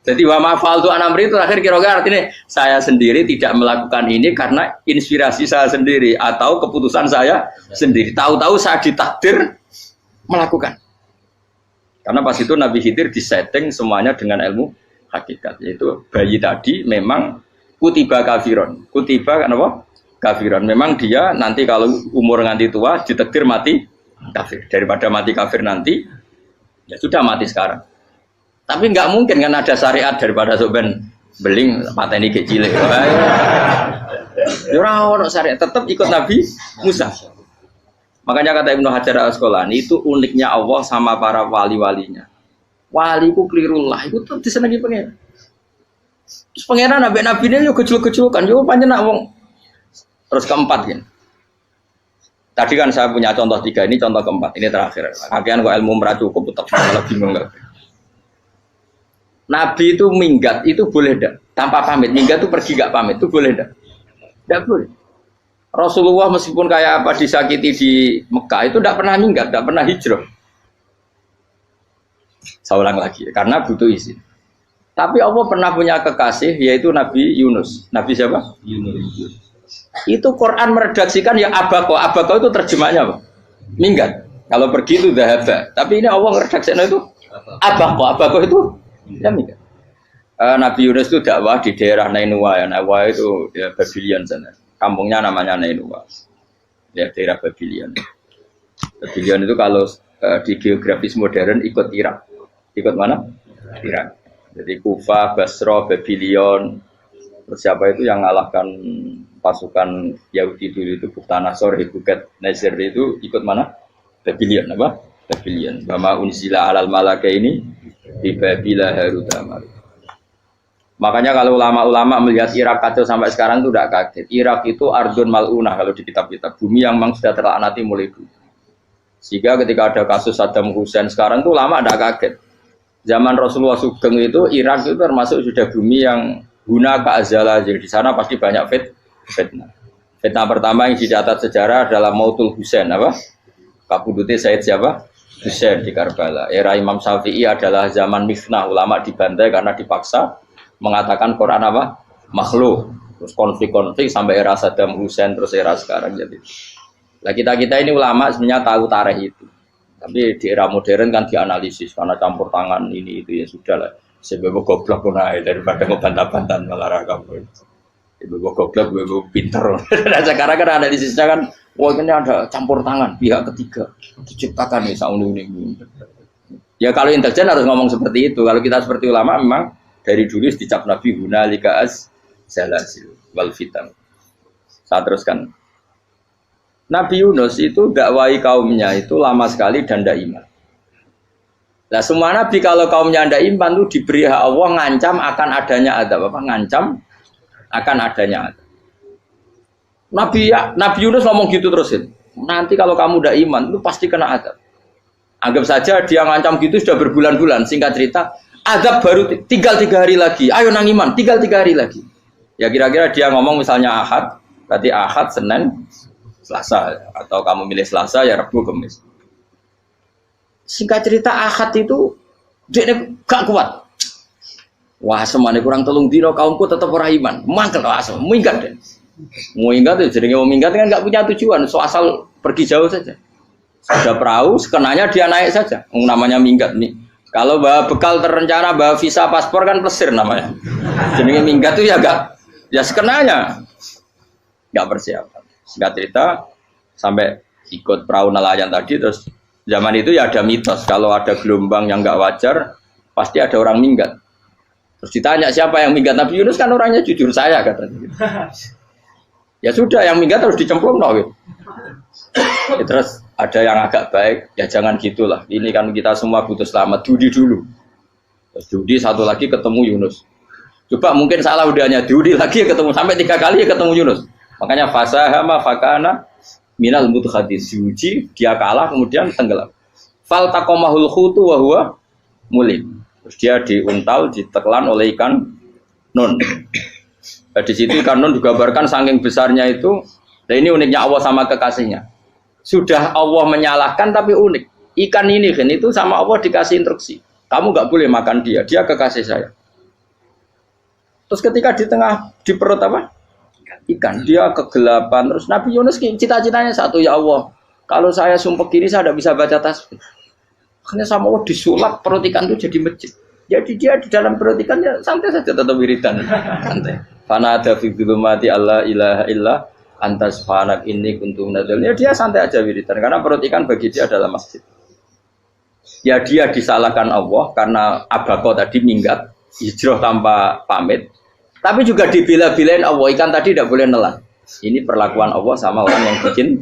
Jadi wa ma fa'altu an amri itu terakhir kira-kira artinya saya sendiri tidak melakukan ini karena inspirasi saya sendiri atau keputusan saya sendiri. Tahu-tahu saya ditakdir melakukan. Karena pas itu Nabi Khidir disetting semuanya dengan ilmu hakikat. Yaitu bayi tadi memang kutiba kafiron. Kutiba kan apa? Kafiron. Memang dia nanti kalau umur nganti tua ditakdir mati kafir. Daripada mati kafir nanti, ya sudah mati sekarang. Tapi nggak mungkin kan ada syariat daripada soben beling pateni kecil. Ya ora ono syariat, tetap ikut Nabi Musa. Makanya kata Ibnu Hajar Al-Asqalani itu uniknya Allah sama para wali-walinya. Waliku klirullah itu tetap disenangi pengen. Terus pengenan nabi-nabi ini yo kecil-kecilkan, yo panjenengan wong. Terus keempat gini. Tadi kan saya punya contoh 3, ini contoh keempat, ini terakhir. Kagian kok ilmu merah cukup tetap malah bingung enggak. Nabi itu minggat itu boleh enggak? Tanpa pamit, minggat itu pergi enggak pamit itu boleh enggak? Enggak boleh. Rasulullah meskipun kayak apa disakiti di Mekah itu tidak pernah minggat, tidak pernah hijrah. Saya ulang lagi, karena butuh izin. Tapi Allah pernah punya kekasih yaitu Nabi Yunus. Nabi siapa? Yunus. Itu Quran meredaksikan yang abako. Abako itu terjemahnya apa? Minggat. Kalau pergi itu dahaba. Tapi ini Allah meredaksikan itu abako. Abako itu ya minggat. Nabi Yunus itu dakwah di daerah Nainua ya. Nainua itu ya, Babylon sana. Kampungnya namanya Nainua. Ya daerah Babylon. Babylon itu kalau di geografis modern ikut Irak. Ikut mana? Irak. Jadi Kufah, Basra, Babylon. Terus siapa itu yang mengalahkan pasukan Yahudi dulu itu Buktanasor, Hebuket, Nazir itu ikut mana? Babylon apa? Babylon. Bama unzila alal malaka ini di Babila Harutama. Makanya kalau ulama-ulama melihat Irak kacau sampai sekarang itu tidak kaget. Irak itu ardun mal'unah kalau di kitab-kitab. Bumi yang memang sudah terlaknati mulai dulu. Sehingga ketika ada kasus Saddam Hussein sekarang itu ulama tidak kaget. Zaman Rasulullah Sugeng itu Irak itu termasuk sudah bumi yang guna keazalah. Jadi di sana pasti banyak fitnah. Fitnah pertama yang dicatat sejarah adalah Mautul Husain apa? Kabudutnya Said siapa? Husain di Karbala. Era Imam Syafi'i adalah zaman mifnah, ulama dibantai karena dipaksa mengatakan Quran apa? Makhluk. Terus konflik-konflik sampai era Saddam Hussein terus era sekarang jadi. Nah kita ini ulama sebenarnya tahu tarikh itu. Tapi di era modern kan dianalisis karena campur tangan ini itu ya sudah lah. Sebab goblok pun daripada ngebantah-bantah malah kamu. Ibu goblok, ibu pinter. Nah, sekarang kan analisisnya kan, wah ini ada campur tangan pihak ketiga diciptakan nih sauni ini. Ya kalau intelijen harus ngomong seperti itu. Kalau kita seperti ulama memang dari dulu dicap Nabi hunalika az-zalasil wal fitan. Saya teruskan. Nabi Yunus itu dakwai kaumnya itu lama sekali dan tidak iman. Nah semua nabi kalau kaumnya anda iman tuh diberi hak Allah ngancam akan adanya adab apa? Ngancam akan adanya adab. Nabi Yunus ngomong gitu terusin. Nanti kalau kamu udah iman itu pasti kena adab. Anggap saja dia ngancam gitu sudah berbulan-bulan. Singkat cerita, adab baru tinggal 3 hari lagi. Ayo nang iman, tinggal 3 hari lagi. Ya kira-kira dia ngomong misalnya Ahad, berarti Ahad, Senin, Selasa. Atau kamu milih Selasa ya Rabu, Kamis. Singkat cerita Ahad itu dia gak kuat. Wah semuanya kurang telung dino kaumku tetap ora iman. Mangkel asem, minggat deh. Minggat itu jadi mau minggat kan gak punya tujuan. So asal pergi jauh saja. Sudah perahu, sekenanya dia naik saja. Namanya minggat nih. Kalau bawa bekal terencana, bawa visa paspor kan plesir namanya. Jadi minggat itu ya gak, ya sekenanya gak persiapan. Singkat cerita sampai ikut perahu nelayan tadi terus. Zaman itu ya ada mitos, kalau ada gelombang yang nggak wajar, pasti ada orang minggat. Terus ditanya siapa yang minggat, Nabi Yunus kan orangnya jujur saya katanya. Ya sudah, yang minggat harus dicemplung no. Ya, terus ada yang agak baik, ya jangan gitulah. Ini kan kita semua butuh selamat, judi dulu. Terus judi satu lagi ketemu Yunus. Coba mungkin salah udahnya, judi lagi ketemu sampai 3 kali ketemu Yunus. Makanya fasahama fakana minal mudkhadis, diuji dia kalah kemudian tenggelam. Fal taqamahul khutu wa huwa mulim. Terus dia diuntal ditelan oleh ikan nun. Nah, di situ ikan nun digambarkan saking besarnya itu. Dan ini uniknya Allah sama kekasihnya. Sudah Allah menyalahkan tapi unik. Ikan ini kan itu sama Allah dikasih instruksi. Kamu nggak boleh makan dia, dia kekasih saya. Terus ketika di tengah di perut apa? Ikan, dia kegelapan. Terus Nabi Yunus cita-citanya satu, ya Allah, kalau saya sumpah gini saya tidak bisa baca tasbih. Akhirnya sama Allah disulap perut ikan itu jadi masjid. Jadi dia di dalam perut ikannya santai saja tetap wiridan. Santai. Fana ada fi dzulumati alla ilaha illa anta subhanak inni kuntu minadz dzalimin. Ya dia santai aja wiridan karena perut ikan bagi dia adalah masjid. Ya dia disalahkan Allah karena abako tadi minggat, hijrah tanpa pamit. Tapi juga dibela-belain Allah, ikan tadi tidak boleh nelan. Ini perlakuan Allah sama orang yang bikin.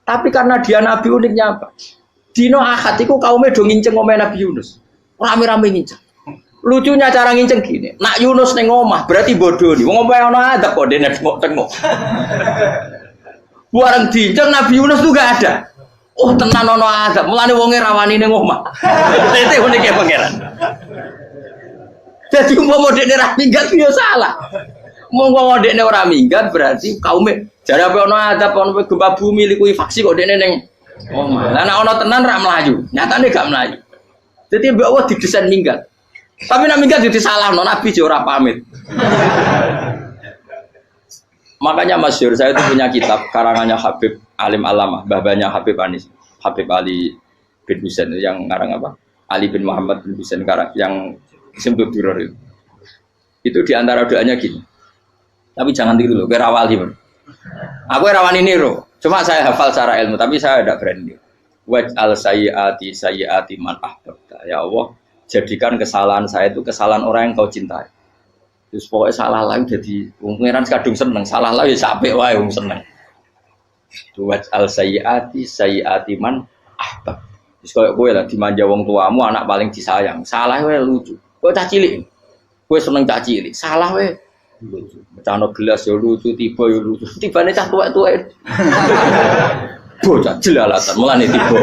Tapi karena dia Nabi uniknya apa? Dino Ahad itu kaumnya do nginceng omah Nabi Yunus. Rame-rame nginceng. Lucunya cara nginceng gini. Nak Yunus neng omah berarti bodoh nih. Wong omah ono adab kok dene tengok. Bareng dinceng Nabi Yunus tuh gak ada. Oh tenan ono adab. Mulane wonge rawani neng omah. Itu uniknya pangeran. Jadi umpama dekne ora minggat ya salah. Umpama dekne ora minggat berarti kaume jare apa ono adab ono gempa bumi likuwi faksi kok dekne ning omah. Lah nek ono tenan ra mlayu, nyatane gak mlayu. Dadi mbok Allah didesain minggat. Tapi nek minggat yo disalahno Nabi yo ora pamit. Makanya masyhur saya itu punya kitab karangannya Habib Alim Alamah, babanya Habib Anis, Habib Ali bin Husain yang ngarang apa? Ali bin Muhammad bin Husain karang yang Simpul Duror itu diantara doanya gini. Tapi jangan tiru loh, berawali bro. Aku rawani niru, cuma saya hafal secara ilmu, tapi saya tidak berani. Waj'al sayyiati man ahbabta. Ya Allah, jadikan kesalahan saya itu kesalahan orang yang kau cintai. Terus pokoknya salah lagi jadi pengiran kadung seneng, salah lagi sampai wae wong seneng. Waj'al sayyiati man ahbab. Terus kalau gue lah dimanja wong tuamu, anak paling disayang, salah wae lucu. Kok cah cilik, gue seneng cah cilik, salah weh. Cano gelas ya lucu, tiba ya lucu, tiba nih cah tua. Bocah jelalatan, malah nih tiba.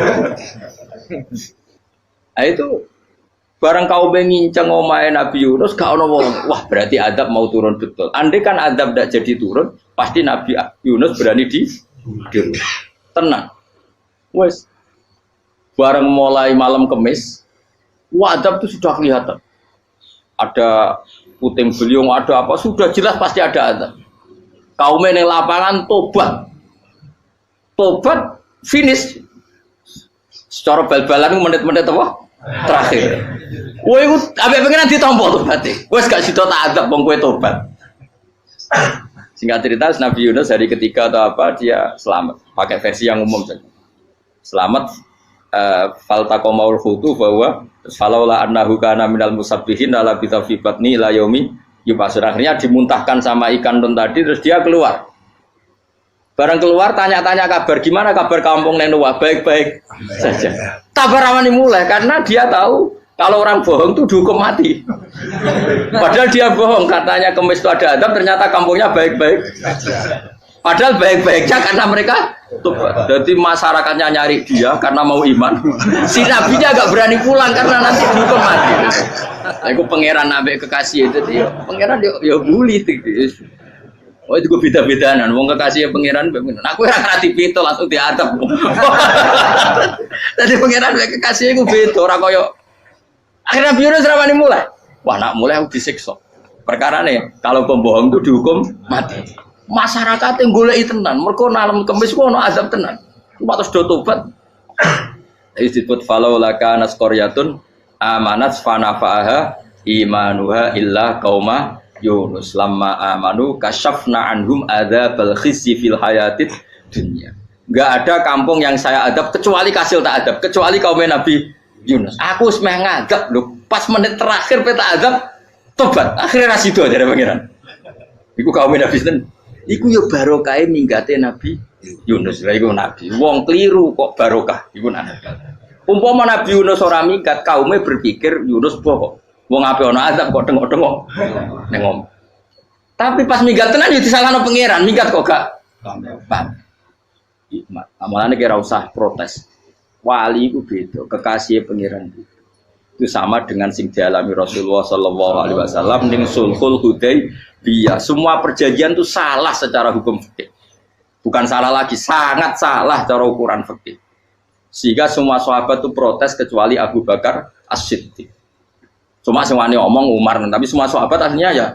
Nah itu barang kau mengincang omae Nabi Yunus, gak ono wong, wah berarti adab mau turun betul. Andai kan adab tidak jadi turun, pasti Nabi Yunus berani di tenang. Wes, barang mulai malam Kamis, wah adab itu sudah kelihatan. Ada puting beliung, ada apa, sudah jelas pasti ada adab. Kaumnya yang lapangan tobat finish. Secara bal-balan menit-menit apa? Terakhir. Wah itu, abis pengen ditompo tobatnya. Wah gak sido tak adab, bang kue tobat. Singkat cerita, Nabi Yunus hari ketiga atau apa, dia selamat. Pakai versi yang umum saja. Selamat. Faltaqamaul khutu bahwa falaula annahu kana minal musabbihin la bi tafibatni la yaumi yubasur. Akhirnya dimuntahkan sama ikan tun tadi terus dia keluar. Barang keluar tanya-tanya kabar, gimana kabar kampung Nenua? Baik-baik saja. Tabar ramani mulai karena dia tahu kalau orang bohong itu dihukum mati. Padahal dia bohong, katanya kemis itu ada adab, ternyata kampungnya baik-baik. Padahal baik-baiknya karena mereka tobat. Jadi masyarakatnya nyari dia karena mau iman. Si nabinya agak berani pulang karena nanti dihukum mati. Aku pangeran nabi kekasih itu dia. Pangeran dia bully itu. Oh itu gue beda-bedaan, wong kekasih pangeran, aku yang ngerti pito langsung diadab. Jadi pangeran kekasih gue beda, orang koyo. Akhirnya Yunus ramani mulai. Wah nak mulai aku disiksa. Perkara nih, kalau pembohong itu dihukum mati. Masyarakat yang golek tenan, mereka nalam kemis ku ono azab tenan. Cuma terus do tobat. Disebut falau laka nasqaryatun amanat fanafa'aha imanuha illa qauma Yunus lamma amanu kasyafna anhum adzabal khizyi fil hayatid dunya. Enggak ada kampung yang saya adab kecuali kasil tak adab, kecuali kaum Nabi Yunus. Aku wis meh ngadab lho, pas menit terakhir peta adab tobat. Akhirnya ra sido jare pangeran. Iku kaum Nabi sinten? Iku yo barokah minggate Nabi Yunus. Lah iku nabi. Wong kliru kok barokah iku nabi. Umpama Nabi Yunus ora minggat, kaume berpikir Yunus bohong. Wong ape ana azab kok tengok-tengok ning ngomong. Tapi pas minggat tenan yo disalahno pangeran, minggat kok gak paham. Hikmat. Amalane kira usah protes. Wali iku beda, kekasih pangeran itu sama dengan sing dialami Rasulullah sallallahu alaihi wasallam ning Sulhul Hudaybiyah. Semua perjanjian itu salah secara hukum fikih. Bukan salah lagi, sangat salah cara ukuran fikih. Sehingga semua sahabat itu protes kecuali Abu Bakar As-Siddiq. Cuma semuanya omong Umar, tapi semua sahabat aslinya ya.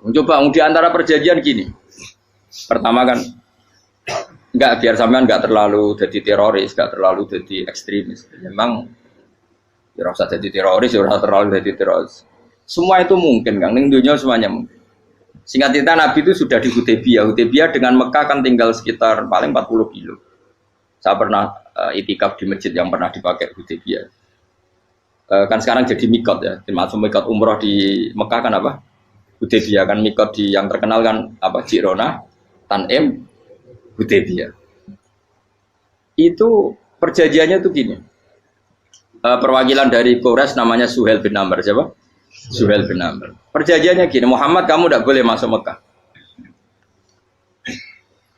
Coba di antara perjanjian gini. Pertama kan, enggak biar sampean enggak terlalu jadi teroris, enggak terlalu jadi ekstremis. Memang ya usah jadi teroris, ya usah terlalu jadi teroris. Semua itu mungkin, Kang. Ning dunia semuanya mungkin. Singkat cerita Nabi itu sudah di Hudaybiyah. Hudaybiyah dengan Mekah kan tinggal sekitar paling 40 kilo. Saya pernah itikaf di masjid yang pernah dipakai Hudaybiyah. Kan sekarang jadi mikot ya, termasuk mikot umroh di Mekah kan apa? Hudaybiyah kan mikot di yang terkenal kan apa? Jirona, Tanim, Hudaybiyah. Itu perjanjiannya tuh gini. Perwakilan dari Quraisy namanya Suhail bin Amr, siapa? Suhail bin Amr. Perjanjiannya gini, Muhammad kamu tidak boleh masuk Mekah.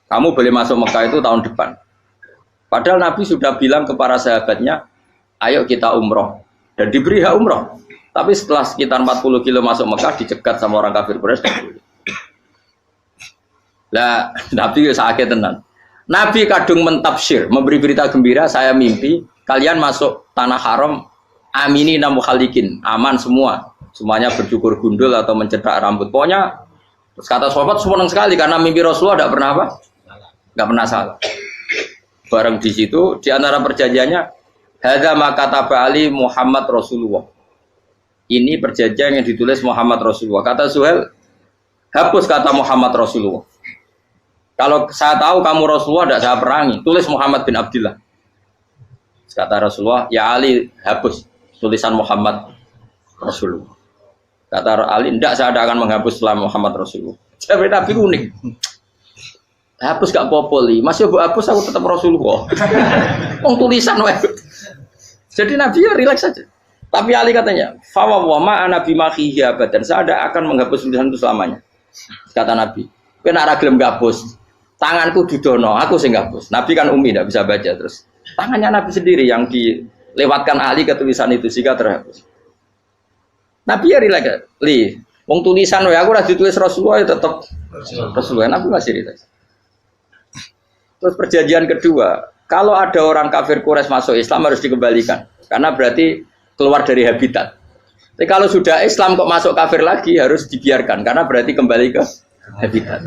Kamu boleh masuk Mekah itu tahun depan. Padahal Nabi sudah bilang ke para sahabatnya, ayo kita umroh. Dan diberi hak umroh. Tapi setelah sekitar 40 kilo masuk Mekah, dicegat sama orang kafir Quraisy. Lah, Nabi sakit tenan. Nabi kadung mentafsir, memberi berita gembira, saya mimpi, kalian masuk tanah haram, amini namu khalikin, aman semua. Semuanya bercukur gundul atau mencetak rambut. Pokoknya, terus kata sahabat senang sekali, karena mimpi Rasulullah tidak pernah apa? Tidak pernah salah. Bareng di situ, di antara perjanjiannya, hadza ma kataba ali Muhammad Rasulullah. Ini perjanjian yang ditulis Muhammad Rasulullah. Kata Suhail, hapus kata Muhammad Rasulullah. Kalau saya tahu kamu Rasulullah tidak saya perangi, tulis Muhammad bin Abdullah. Kata Rasulullah, ya Ali hapus tulisan Muhammad Rasulullah. Kata Ali, tidak saya tidak akan menghapus setelah Muhammad Rasulullah. Saya Nabi unik. Hapus gak popoli, masih hapus aku tetap Rasulullah. Wong tulisan wae. Jadi Nabi ya rileks saja. Tapi Ali katanya, "Fawwama ana bimakhihi abadan." Saya tidak akan menghapus tulisan itu selamanya. Kata Nabi, "Kowe nek ora gelem ngapus, tanganku dudono, aku sing ngapus." Nabi kan umi tidak bisa baca terus. Tangannya Nabi sendiri yang dilewatkan Ali ke tulisan itu sehingga terhapus. Nabi ya rileks. Li, wong tulisan wae aku ora ditulis Rasulullah ya tetap Rasulullah. Nabi masih rileks. Terus perjanjian kedua, kalau ada orang kafir Quraisy masuk Islam harus dikembalikan, karena berarti keluar dari habitat. Tapi kalau sudah Islam kok masuk kafir lagi harus dibiarkan, karena berarti kembali ke habitat.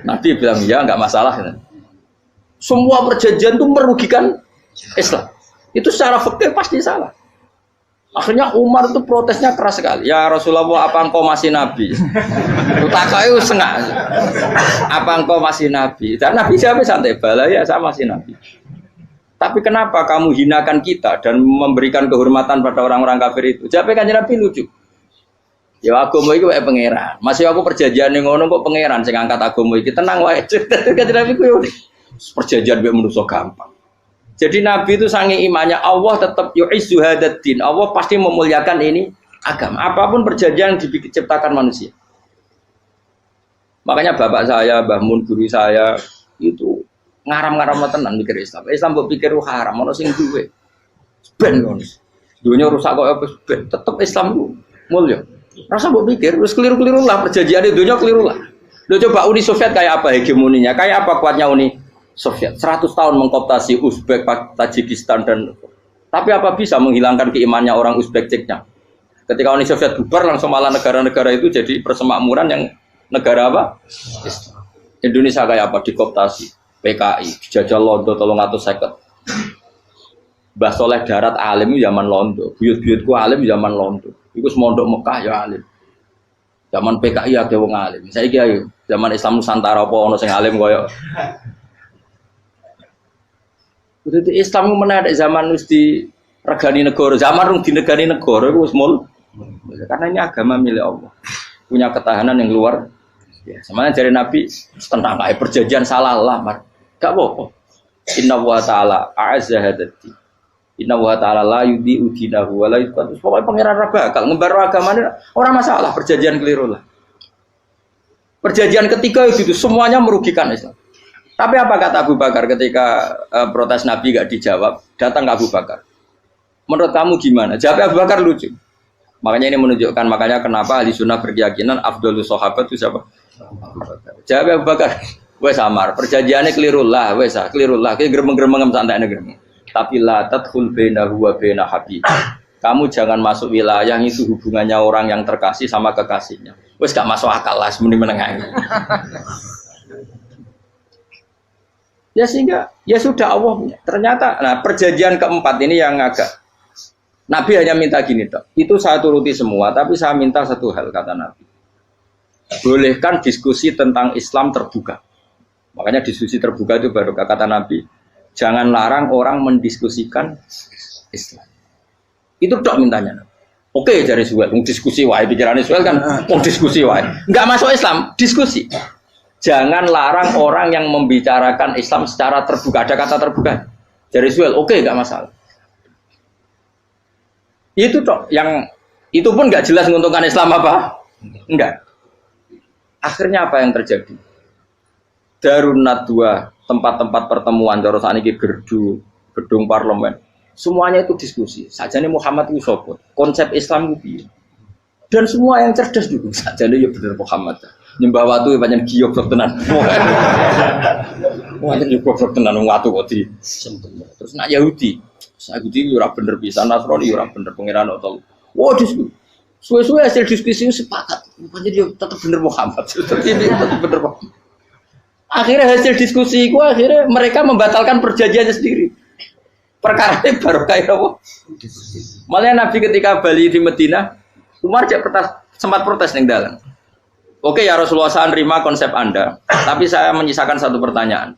Nabi bilang ya nggak masalah. Semua perjanjian itu merugikan Islam. Itu secara fikih pasti salah. Akhirnya Umar itu protesnya keras sekali. Ya Rasulullah, apa engkau masih nabi? Utakai sengak. Apa engkau masih nabi? Dan Nabi siapa santai bala ya saya masih nabi. Tapi kenapa kamu hinakan kita dan memberikan kehormatan pada orang-orang kafir itu? Jawabnya kan Nabi lucu. Ya agama iki wae pangeran. Masih aku perjanjian ning ngono kok pangeran sing angkat agama iki tenang wae. Kanjeng Nabi ku yo perjanjian mbek manusa gampang. Jadi Nabi itu sange imannya Allah tetap yu'izzu hadzal-din. Allah pasti memuliakan ini agama. Apapun perjanjian yang diciptakan manusia. Makanya bapak saya, Mbah Mun guru saya itu ngaram-ngaram tenan mikir Islam. Islam mbok pikir haram, ono sing duwe. Ben ngono. Dunya rusak kok ben tetep Islam ku mulya. Rasa mbok pikir wis keliru-keliru lah perjanjian dunia keliru lah. Lo coba Uni Soviet kayak apa hegemoninya? Kayak apa kuatnya Uni Soviet? 100 tahun mengkooptasi Uzbek, Tajikistan dan tapi apa bisa menghilangkan keimannya orang Uzbek Ceknya? Ketika Uni Soviet bubar langsung malah negara-negara itu jadi persemakmuran yang negara apa? Indonesia kayak apa? Dikooptasi PKI, dijajah Londo 350. Mbah Soleh Darat alim zaman Londo, buyut-buyutku alim zaman Londo. Iku semondok Mekah ya alim. Zaman PKI ya wong alim. Saiki ayo zaman Islam Nusantara apa ono sing alim koyo. Kudu Islam menawa zaman wis di regani negara, zaman rung dinegani negara iku wis mul. Karena ini agama milik Allah. Punya ketahanan yang luar biasa. Sebenarnya dari Nabi tentang perjanjian salah lah, Mar. Gak apa-apa. Inna wa ta'ala a'azza hadati. Inna wa ta'ala la yudhi'u dinahu wa la yudhi'u. Pokoknya pangeran bakal ngembar agamanya orang masalah, perjanjian keliru lah. Perjanjian ketiga itu semuanya merugikan Islam. Tapi apa kata Abu Bakar ketika protes Nabi gak dijawab, datang ke Abu Bakar. Menurut kamu gimana? Jawab Abu Bakar lucu. Makanya ini menunjukkan makanya kenapa ahli sunnah berkeyakinan afdhalus sahabat itu siapa? Abu Bakar. Jawab Abu Bakar. Wes samar, perjanjiannya keliru lah, wes keliru lah. Kayak gremeng-gremeng santai gremeng. Tapi la tadkhul bainahu wa baina habib. Kamu jangan masuk wilayah itu hubungannya orang yang terkasih sama kekasihnya. Wes gak masuk akal lah semuanya menengah. Ya sehingga ya sudah Allah punya. Ternyata nah perjanjian keempat ini yang agak Nabi hanya minta gini toh. Itu saya turuti semua, tapi saya minta satu hal kata Nabi. Bolehkan diskusi tentang Islam terbuka. Makanya diskusi terbuka itu baru kata Nabi. Jangan larang orang mendiskusikan Islam. Itu dok mintanya. Oke, dari Suel, diskusi wae pikirannya Suel kan, mau diskusi wae. Enggak masuk Islam, diskusi. Jangan larang orang yang membicarakan Islam secara terbuka. Ada kata terbuka. Dari Suel, oke, enggak masalah. Itu dok, yang itu pun enggak jelas menguntungkan Islam apa? Enggak. Akhirnya apa yang terjadi? Darun Nadwa, tempat-tempat pertemuan cara sakniki gerdu, gedung parlemen. Semuanya itu diskusi. Sajane Muhammad itu sapa? Konsep Islam itu piye? Dan semua yang cerdas juga sajane ya bener Muhammad. Nyembah watu pancen giyok tenan. Wong yo goblok tenan watu kok di. Terus nak Yahudi ora bener pisan, Nasrani ora bener pangeran atau. Wah diskusi. Suwe-suwe hasil diskusi sepakat. Pancen yo tetep bener Muhammad. Tetep bener Muhammad. Akhirnya hasil diskusi itu akhirnya mereka membatalkan perjanjiannya sendiri. Perkara ini baru kayak apa? Malah Nabi ketika Bali di Medina, Umar sempat protes ning dalam. Oke ya Rasulullah, saya nerima konsep Anda, tapi saya menyisakan satu pertanyaan.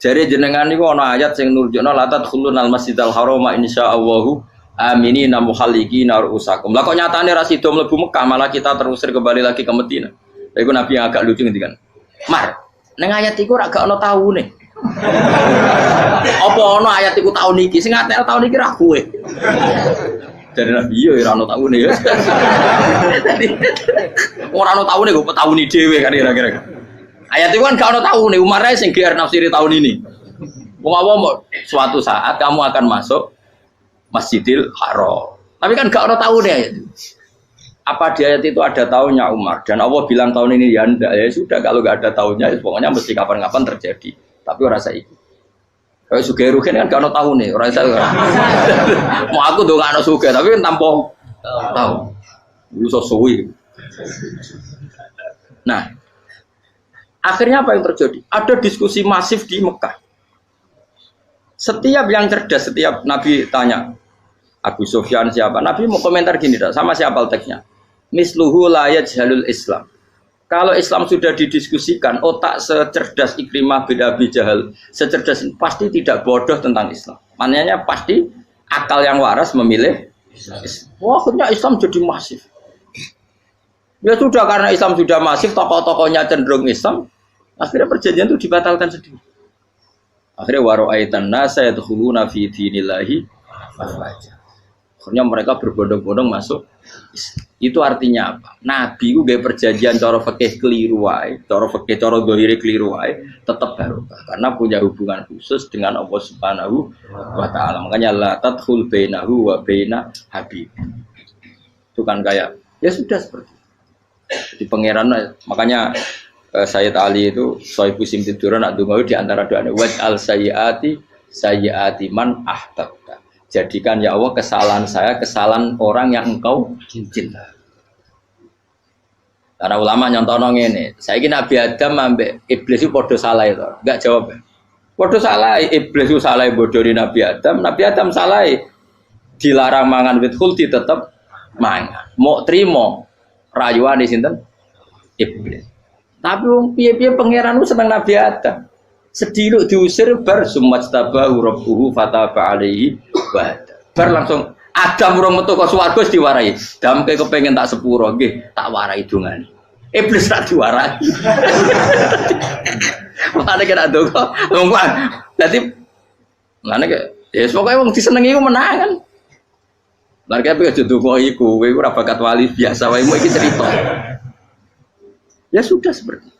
Jadi jenengan niku ana ayat sing nurjukna la tadkhulunal masjidal harama insyaallahu aminina muhalliqina ru'usakum. Lah kok nyatane ra sida mlebu Mekah, malah kita terusir kembali lagi ke Medina. Lha iku Nabi yang agak lucu ngendikan. Mar, neng ayat iku ora gak ana taune. Apa ana ayat iku taun iki? Sing ngatel taun iki ra kowe. Dari Nabi yo ora ana taune ya. Ora ana taune kok tauni dhewe kan kira-kira. Ayat iku kan gak ana taune, Umar ae sing gear nafsiri tahun ini. Wong apa suatu saat kamu akan masuk Masjidil Haram. Tapi kan gak ana taune ayat itu. Apa di ayat itu ada tahunnya Umar dan Allah bilang tahun ini ya enggak, ya sudah kalau nggak ada tahunnya ya pokoknya mesti kapan-kapan terjadi, tapi orang saya ikut kayak Sugih Rugen kan gak ada tahun nih orang saya mau aku tuh gak ada Sugih tapi kan tanpa tahu lu sesuai. Nah akhirnya apa yang terjadi, ada diskusi masif di Mekah. Setiap yang cerdas, setiap Nabi tanya Abu Sufyan siapa, Nabi mau komentar gini dah, sama siapa teksnya. Misluhu la yajhalul Islam. Kalau Islam sudah didiskusikan, otak secerdas Ikrimah bin Abi Jahal, secerdas pasti tidak bodoh tentang Islam. Maknanya pasti akal yang waras memilih Islam. Wah, akhirnya Islam jadi masif. Ya sudah karena Islam sudah masif, tokoh-tokohnya cenderung Islam, akhirnya perjanjian itu dibatalkan sendiri. Akhirnya waro'aitan nasa yadkhuluna fi dinillahi afwaja. Akhirnya mereka berbondong-bondong masuk Islam. Itu artinya apa? Nabi itu gaya perjanjian cara fikih keliru wae, cara fikih cara zahire keliru wae, tetap barokah karena punya hubungan khusus dengan Allah Subhanahu wa taala. Makanya la tadkhul bainahu wa baina habib. Itu kan kayak ya sudah seperti itu. Di pangeran makanya Sayyid Ali itu sohibu sim tiduran nak donga di antara doanya waj'al sayyiati man ahtabta. Jadikan ya Allah kesalahan saya kesalahan orang yang engkau cinta. Karena ulama nyontono ngene, saiki Nabi Adam ambek iblis itu padha salah itu. Enggak jawab. Padha salah, iblis itu salah bodoni Nabi Adam salah dilarang mangan wit khuldi tetep mangan. Mau trimo rayuane sinten? Iblis. Tapi wong piye-piye pangeran ku seneng Nabi Adam. Sediluk diusir bar sumastabahu rabbuhu fataba alaihi wa bar langsung Adam urung metu kok swarga wis diwarai. Damke kepengin tak sepuro nggih, tak warai dongane. Iblis tak diwarai. Mane kena donga. Wong dadi mane ya pokoke wong disenengi ku menangan. Lah kaya aja donga iku, kowe ora bakat wali biasa wae mau iki cerita. Ya sudah seperti itu.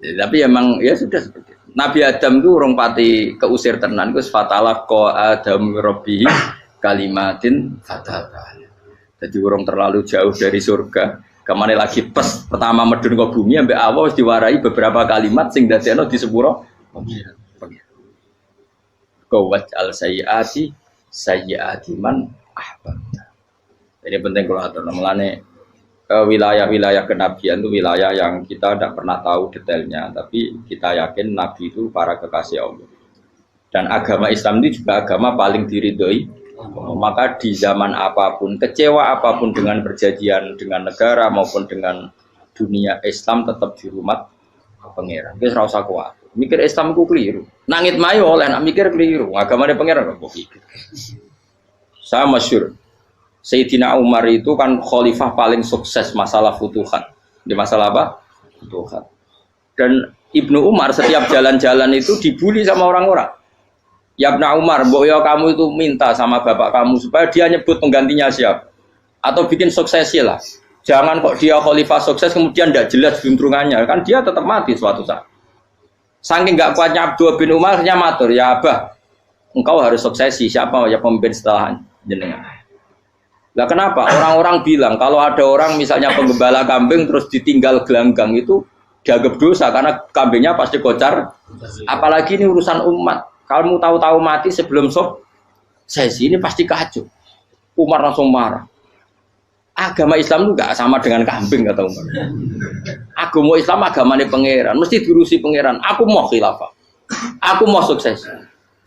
Ya, tapi emang ya sudah seperti itu. Nabi Adam itu orang pati keusir tenan, itu fatalah ko Adam Robbi kalimatin fatah. Jadi orang terlalu jauh dari surga. Kemana lagi pas pertama medun ke bumi, sampai awal diwarai beberapa kalimat sing dadekno di sepuro. Kawat al sayyiati man ahbabta. Ini penting kalau atur namanya. Wilayah-wilayah kenabian itu wilayah yang kita tidak pernah tahu detailnya, tapi kita yakin Nabi itu para kekasih Allah. Dan agama Islam itu juga agama paling diridhoi. Maka di zaman apapun, kecewa apapun dengan perjanjian dengan negara maupun dengan dunia, Islam tetap dihormat pangeran. Wis ora usah kuat. Mikir Islam ku keliru. Nangit mayo oleh nak mikir keliru. Agamane pangeran kok iki. Saya masyhur Sayyidina Umar itu kan khalifah paling sukses masalah futuhat. Di masalah apa? Futuhat. Dan Ibnu Umar setiap jalan-jalan itu dibully sama orang-orang. Ya Ibnu Umar, mbok ya kamu itu minta sama bapak kamu supaya dia nyebut penggantinya siapa. Atau bikin suksesi lah. Jangan kok dia khalifah sukses kemudian tidak jelas juntrungannya. Kan dia tetap mati suatu saat. Saking gak kuatnya Abdul bin Umar, dia matur, ya Abah, engkau harus suksesi. Siapa ya pemimpin setelah jenengan? Lah kenapa? Orang-orang bilang kalau ada orang misalnya penggembala kambing terus ditinggal gelanggang itu dianggap dosa karena kambingnya pasti kocar. Apalagi ini urusan umat. Kalau mau tahu-tahu mati sebelum sesi ini pasti kacau. Umar langsung marah. Agama Islam itu gak sama dengan kambing kata Umar. Agama Islam agamanya pangeran, mesti diurusi pangeran. Aku mau khilafah. Aku mau sukses.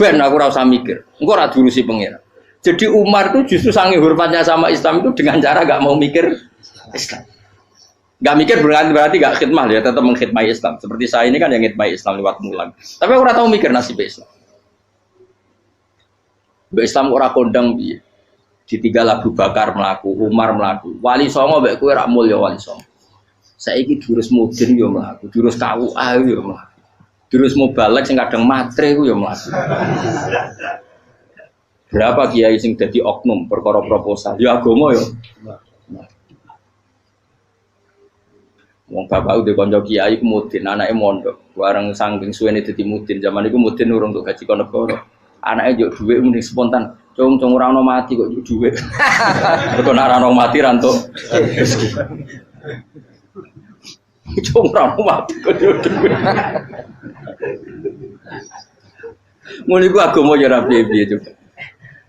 Ben aku ora usah mikir. Engko ora diurusi pangeran. Jadi Umar itu justru sangat hormatnya sama Islam itu dengan cara gak mau mikir Islam. Gak mikir berarti gak khidmah ya, tetap mengkhidmati Islam. Seperti saya ini kan yang khidmati Islam lewat mulan. Tapi aku ora tahu mikir nasib Islam. Islam ora kondang piye. Ditinggal Abu Bakar melaku, Umar melaku. Wali Songo mbek kowe rak mulya Wali Songo. Saiki jurus mudin yo mlaku, jurus KUA yo mlaku. Jurus mubalek sing kadang matre ku yo mlaku. Berapa kiai sing dadi oknum perkara proposal? Ya agama yo. Wong bapak udah kanca kiai ku mudin, anake mondok. Bareng saking suwene dadi mudin, zaman iku mudin urung untuk gaji kon negara. Anake njuk dhuwit muni spontan. Cung ora ono mati kok njuk dhuwit. Mergo nek ora ono mati ra entuk rezeki. Cung ora ono mati kok njuk dhuwit. Muni ku agama ya ra piye-piye juga.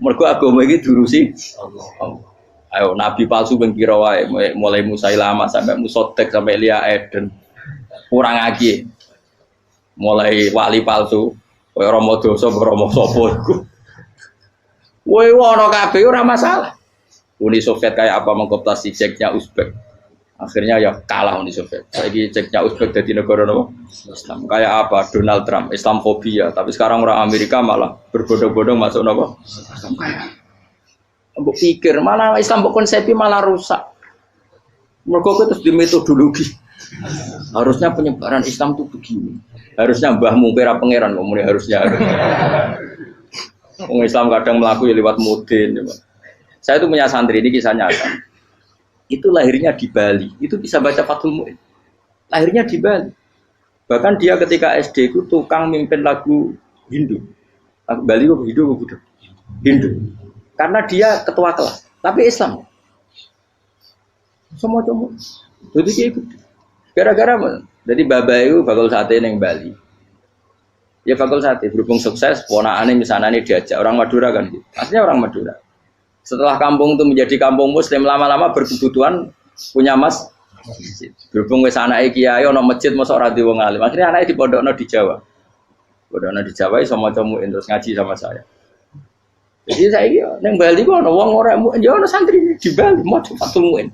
Mergo agama iki diurusi Allah. Ayo nabi palsu ben kira wae mulai Musailama sampai Musotek sampai Elia Eden. Kurang lagi. Mulai wali palsu koyo Rama Dosa Rama sapa iku. Woe ono kabeh ora masalah. Uni Soviet kayak apa mengkooptasi Ceknya Uzbek. Akhirnya ya kalah Uni Soviet. Saiki Ceknya Uzbek dadi negara apa? Islam. Kayak apa? Donald Trump, Islamfobia. Tapi sekarang orang Amerika malah berbondong-bondong masuk apa? Islam kaya. Mbok pikir malah Islam mbok konsepi malah rusak. Mereka terus di metodologi. Harusnya penyebaran Islam itu begini. Harusnya mbahmu kira pangeran ngomongnya harusnya. Orang Islam kadang melaku ya lewat mudin. Saya itu punya santri ini kisah nyata. Itu lahirnya di Bali. Itu bisa baca Fathul Mu'in. Lahirnya di Bali. Bahkan dia ketika SD itu tukang mimpin lagu Hindu. Bali itu Hindu. Karena dia ketua kelas. Tapi Islam. Semua cuma. Jadi dia ikut. Gara-gara jadi bapak itu bakul sate neng Bali. Ya bakul sate berhubung sukses, ponakane misalnya ini diajak orang Madura kan gitu. Aslinya orang Madura. Setelah kampung itu menjadi kampung Muslim, lama-lama berkebutuhan punya masjid. Berhubung wis anake kiai ana masjid mosok ora diwong alim. Akhirnya anake dipondokno di Jawa. Pondokno di Jawa iso maca muin terus ngaji sama saya. Jadi saya iki ning Bali kok ana wong ora muin, ya ana santri di Bali maca Fathul Muin.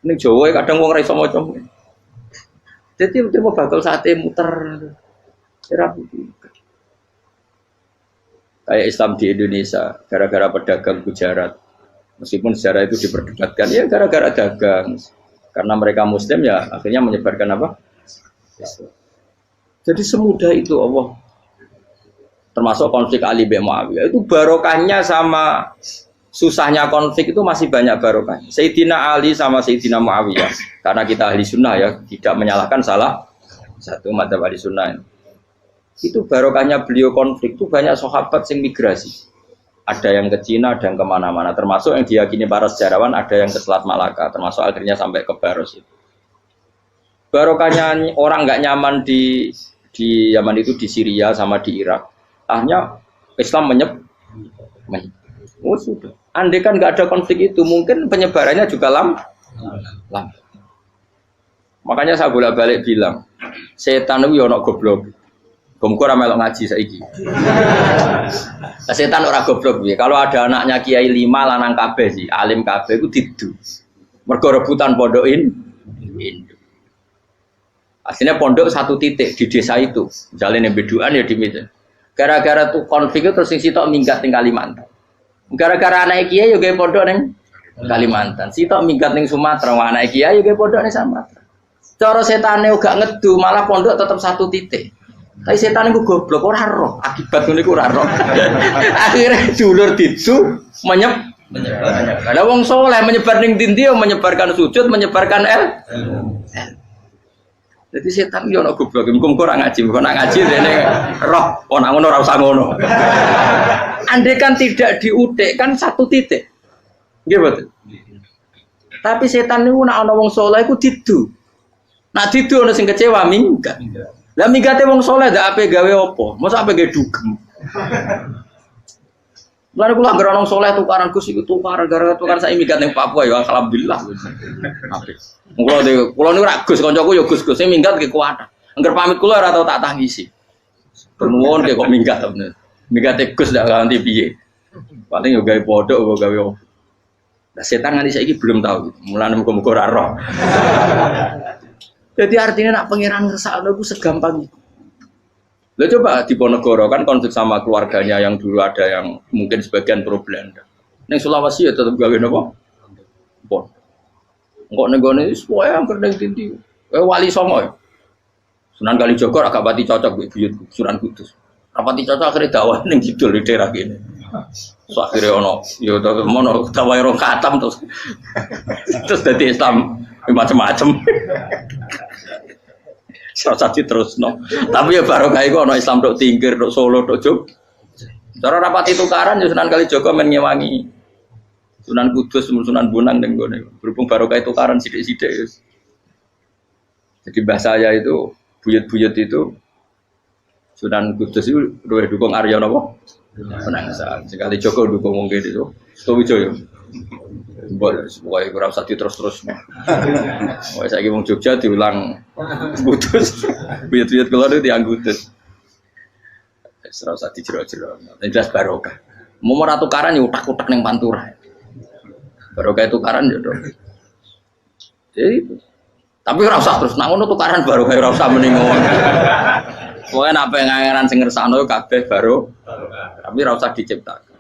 Ning Jawa kadang wong ora iso maca muin. Jadi mau bakal sate muter. Kayak Islam di Indonesia, gara-gara pedagang Gujarat. Meskipun sejarah itu diperdebatkan, ya gara-gara dagang. Karena mereka Muslim ya akhirnya menyebarkan apa? Jadi semudah itu Allah. Termasuk konflik Ali bin Muawiyah. Itu barokahnya sama susahnya konflik itu masih banyak barokahnya. Sayyidina Ali sama Sayyidina Muawiyah. Karena kita ahli sunnah ya, tidak menyalahkan salah satu madzhab ahli sunnah. Itu barokahnya beliau konflik itu banyak sahabat yang migrasi. Ada yang ke Cina, ada yang kemana-mana. Termasuk yang diyakini para sejarawan ada yang ke Selat Malaka. Termasuk akhirnya sampai ke Baros itu. Barokahnya orang nggak nyaman di Yaman itu di Syria sama di Irak. Akhirnya Islam menyebar. Oh sudah. Andai kan nggak ada konflik itu, mungkin penyebarannya juga lama. Makanya saya bolak-balik bilang, setan itu ono goblok. Gomko ora melok ngaji saiki. Setan ora goblok piye. Kalau ada anaknya kiai 5 lanang kabeh sih, alim kabeh iku didu. Mergo rebutan pondokin Hindu. Aslinya pondok satu titik di desa itu. Misalnya beduan ya di meja. Gara-gara tuh konflik itu terus sing sitok minggat ning Kalimantan. Gara-gara anak kiai yo gawe pondok ning Kalimantan. Sitok minggat ning Sumatera, anak kiai yo gawe pondok ning Sumatera. Cara setane uga ngedu, malah pondok tetap satu titik. Tapi setan itu goblok, ora roh. Akibat ngono iku ora roh. Akhirnya dulur didu menyebar. Ada wong soleh menyebar ning ndi menyebarkan sujud, menyebarkan Jadi setan yo ono goblok, muga ora ngaji, muga nak ngaji dene roh, ana ngono ora usah ngono. Andai kan tidak diutik kan satu titik. Nggih betul. Tapi setan niku nek ana wong soleh iku didu. Nak didu ana sing kecewa minggat. Lah migate wong soleh ndak ape gawe apa? Mosok ape gawe dugem. Lah kula anggere wong soleh tukaran Gus iku tukaran gara-gara tukaran sak migat ning Papua ya alhamdulillah. Apik. Kula niku ra Gus kancaku ya Gus-gus sing minggat ki kuwat. Angger pamit kula ora tau tak tangisi. Nuwun ki kok minggat bener. Migate Gus ndak ganti piye. Paling yo gawe podok apa gawe apa. Lah setan nganti saiki belum tahu. Mulane muga-muga ora roh. Jadi artinya nak pangeran ngersakno itu segampang itu. Lo coba di Ponegoro kan konflik sama keluarganya yang dulu ada yang mungkin sebagian pro Belanda. Neng Sulawesi ya tetap gawe napa? Pon. Engkok negone wis pokoke angker ning tindi. Wali Songo ya. Sunan Kalijogo agak pati cocok mbek buyut Sunan Kudus. Rapati cocok akhirnya dakwah ning kidul di daerah kene. So akhirnya ono ya mono dakwah rong khatam terus dadi Islam macam-macam. Serasa terus no. Tapi ya barokah iku ana Islam tok Tingkir, tok Solo, tok Jog. Cara rapati tukaran ya Sunan Kalijaga men ngewangi Sunan Kudus, Sunan Bonang ning gone. Berhubung barokah tukaran sithik-sithik ya. Jadi bahasa saya itu buyut-buyut itu Sunan Kudus itu luwih dukung Arya napa? Penangsa. Sekali Joko dukung wong kene itu. Stowijoyo. Pokoknya kurang usah terus-terus. Pokoknya saya ngomong Jogja diulang Kudus. Buyut-buyut keluar itu yang Kudus. Serau usah dijero-jero. Yang jelas barokah. Mau tukaran ya utak-utak yang Pantura. Barokah tukaran ya dong. Jadi itu. Tapi ora usah terus nang ngono tukaran barokah ora usah mending ngono. Pokoke nek pengangeran sing ngersakno kabeh barokah. Tapi ora usah diciptakan.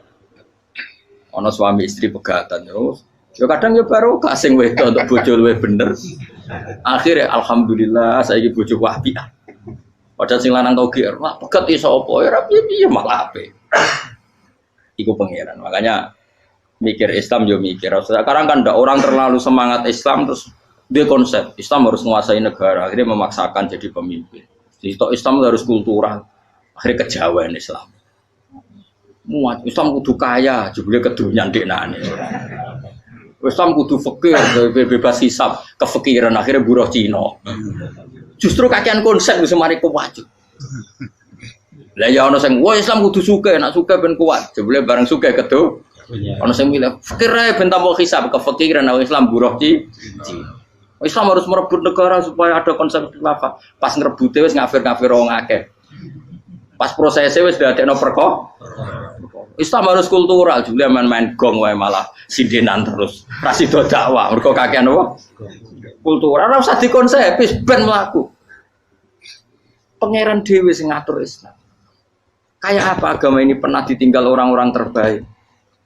Ono suami istri pegatan terus Ya kadang ya baru kasing wedok untuk bojo luwih bener. Akhirnya alhamdulillah saiki bojo wapi. Padahal sing lanang tau GR, mak peget iso apa ya piye malah ape. Iku pangeran. Makanya mikir Islam yo mikir. Sekarang kan ndak orang terlalu semangat Islam terus dia konsep Islam harus menguasai negara, akhirnya memaksakan jadi pemimpin. Jadi Islam harus kultural, akhirnya kejauhan Islam. Muat Islam kudu kaya, jebule kedunyan deknane. Islam kudu fakir, bebas hisab, kefikiran akhirnya buruh Cina. Justru kakean konsep wis mari kuat. Lah ya ana sing wah Islam kudu sugih, nek sugih ben kuat. Jebule bareng sugih kedu. Ana sing milih fakir ae ben tambah hisab, kefikiran Islam buruh Cina. Islam harus merebut negara supaya ada konsep khilafah. Pas ngerebute wis ngafir-ngafir wong akeh. Pas prosesnya wis dadekno perkara. Islam harus kultural, juga main-main gong wae malah sindinan terus. Ra sida dakwah, mergo kakean apa? Kultural ora usah dikonsepis ben mlaku. Pangeran dhewe sing ngatur Islam. Kayak apa agama ini pernah ditinggal orang-orang terbaik.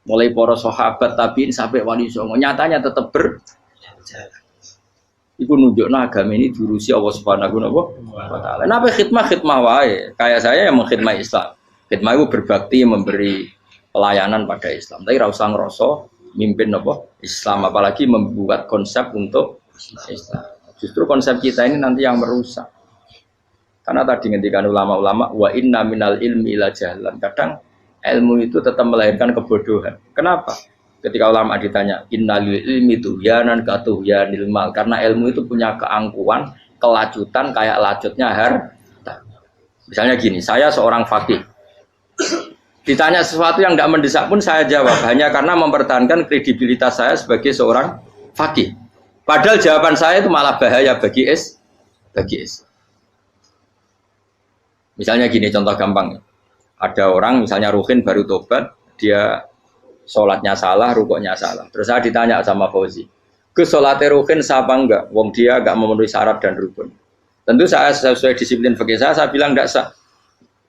Mulai para sahabat tabi'in sampai wali songo, nyatanya tetap berjalan. Iku nunjukno agama ini diurusi Allah Subhanahu wa taala. Napa khidmah wae. Kayak saya yang mengkhidmati Islam. Khidmah itu berbakti memberi pelayanan pada Islam. Tapi ra usah ngrasa mimpin apa Islam, apalagi membuat konsep untuk Islam. Justru konsep kita ini nanti yang merusak. Karena tadi ngendikan ulama-ulama wa inna minal ilmi ila jahlan. Kadang ilmu itu tetap melahirkan kebodohan. Kenapa? Ketika ulama ditanya innal ilmi tuhyanan katuhyanil mal, karena ilmu itu punya keangkuhan, kelajutan kayak lacutnya harta. Misalnya gini, saya seorang faqih. Ditanya sesuatu yang tidak mendesak pun saya jawab hanya karena mempertahankan kredibilitas saya sebagai seorang faqih. Padahal jawaban saya itu malah bahaya bagi Islam. Misalnya gini contoh gampang. Ada orang misalnya Ruhin baru tobat, dia sholatnya salah, rukuknya salah. Terus saya ditanya sama Fauzi, ke sholatnya Ruhin sah apa enggak? Wong dia enggak memenuhi syarat dan rukun. Tentu saya sesuai disiplin fikih saya bilang enggak sah.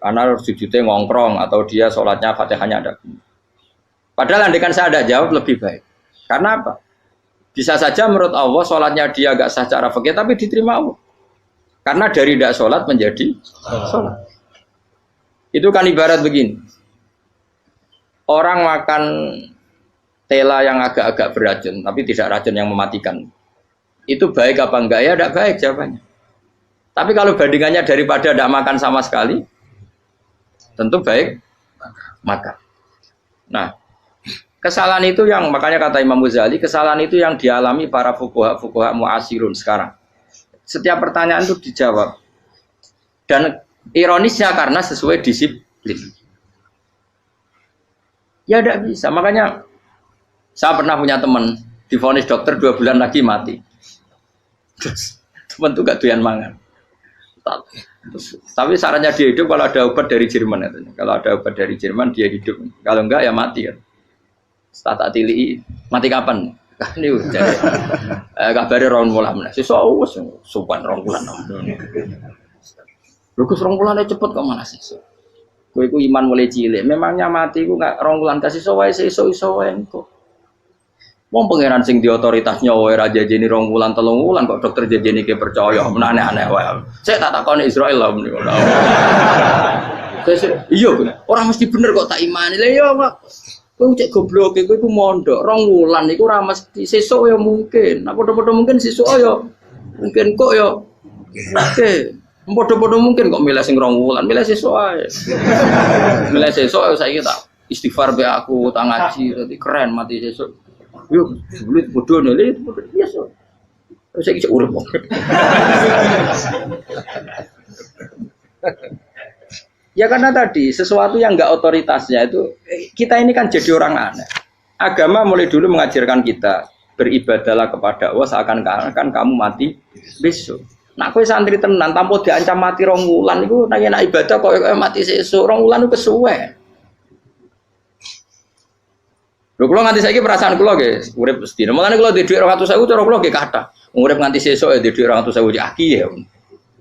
Karena sujudnya ngongkrong atau dia sholatnya fatihahnya ada. Padahal andaikan saya ada jawab lebih baik. Karena apa? Bisa saja menurut Allah sholatnya dia enggak sah secara fikih tapi diterima Allah. Karena dari tidak sholat menjadi sholat. Itu kan ibarat begini. Orang makan tela yang agak-agak beracun, tapi tidak racun yang mematikan. Itu baik apa enggak? Ya tidak baik jawabannya. Tapi kalau bandingannya daripada tidak makan sama sekali, tentu baik makan. Nah, kesalahan itu yang makanya kata Imam Ghazali, kesalahan itu yang dialami para fuqaha mu'asirun sekarang. Setiap pertanyaan itu dijawab. Dan ironisnya karena sesuai disiplin. Ya tidak bisa. Makanya saya pernah punya teman divonis dokter 2 bulan lagi mati. Terus teman itu gak doyan mangan. Tapi sarannya dia hidup kalau ada obat dari Jerman. Kalau ada obat dari Jerman dia hidup. Kalau enggak ya mati kan. Setelah tili mati kapan? Ini jadi kabarnya rong bulan. Sesuk sopan rong bulan. Lugus rong bulan cepet kok mana sih? Kowe iku iman mulai cilik. Memangnya mati iku gak rong bulan kasih wae iso wae kok. Wong pangeran sing di otoritasnya wae ra jajeni rong bulan 3 bulan kok dokter jajeni ke percaya aneh-aneh wae. Saya tak takoni Israel lah meniku. Iya, orang mesti bener kok tak imani. Lah iya, Pak. Kowe cek goblok kowe iku mondok 2 bulan iku ora mesti sesuk ya mungkin. Nah padha-padha mungkin sesuk ya. Mungkin kok ya. Oke. Padha-padha mungkin kok milih sing 2 bulan, milih sesuk ae. Milih sesuk saiki tak istighfar be aku, tak ngaji, dadi keren mati sesuk. Yo, sulit bodoh nih, itu biasa. Saya kisah urip. Ya karena tadi sesuatu yang enggak otoritasnya itu kita ini kan jadi orang aneh. Agama mulai dulu mengajarkan kita beribadahlah kepada Allah seakan-akan kamu mati besok. Nah, kowe santri tenan tanpa diancam mati 2 wulan iku nek ibadah kok mati sesuk 2 wulan iku kesuwe. Lho kula nganti saiki perasaan kula nggih urip sedina. Mulane kula di dhuwit 200.000 cara kula nggih kathah. Urip nganti sesuk ya di dhuwit 200.000 iki aki ya.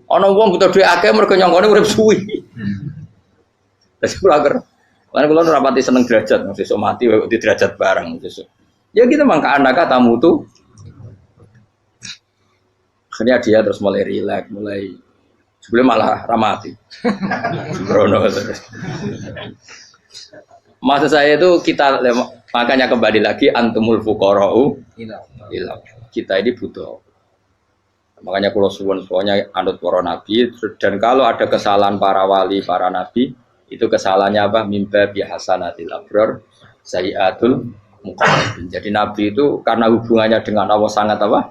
Ana wong butuh dhuwit akeh mergo nyongkone urip suwi. Terus kula ager. Mulane kula ora pati seneng derajat, sesuk mati di derajat bareng sesuk. Ya gitu mangka anak tamu tuh. Akhirnya dia terus mulai rileks, mulai sebelum malah ramati. Sembrono terus. Maksud saya itu kita makanya kembali lagi antumul fuqara'u ila. Kita ini butuh. Makanya kalau suwun-suwunnya anut para nabi dan kalau ada kesalahan para wali, para nabi, itu kesalahannya apa? Mimba bihasanatil abrar sayyiatul muqarrabin. Jadi nabi itu karena hubungannya dengan Allah sangat apa?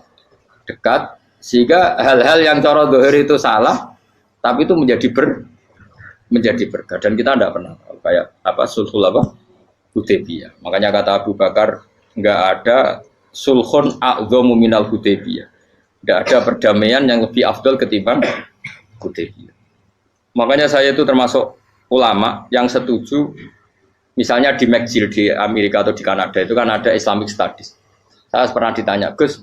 Dekat sehingga hal-hal yang cara zahir itu salah tapi itu menjadi berkah dan kita tidak pernah kayak apa sulhul apa Hudaybiyah. Makanya kata Abu Bakar enggak ada sulhun a'dhamu minal Hudaybiyah. Enggak ada perdamaian yang lebih afdal ketimbang Hudaybiyah. Makanya saya itu termasuk ulama yang setuju misalnya di McGill di Amerika atau di Kanada itu kan ada Islamic Studies. Saya pernah ditanya, Gus,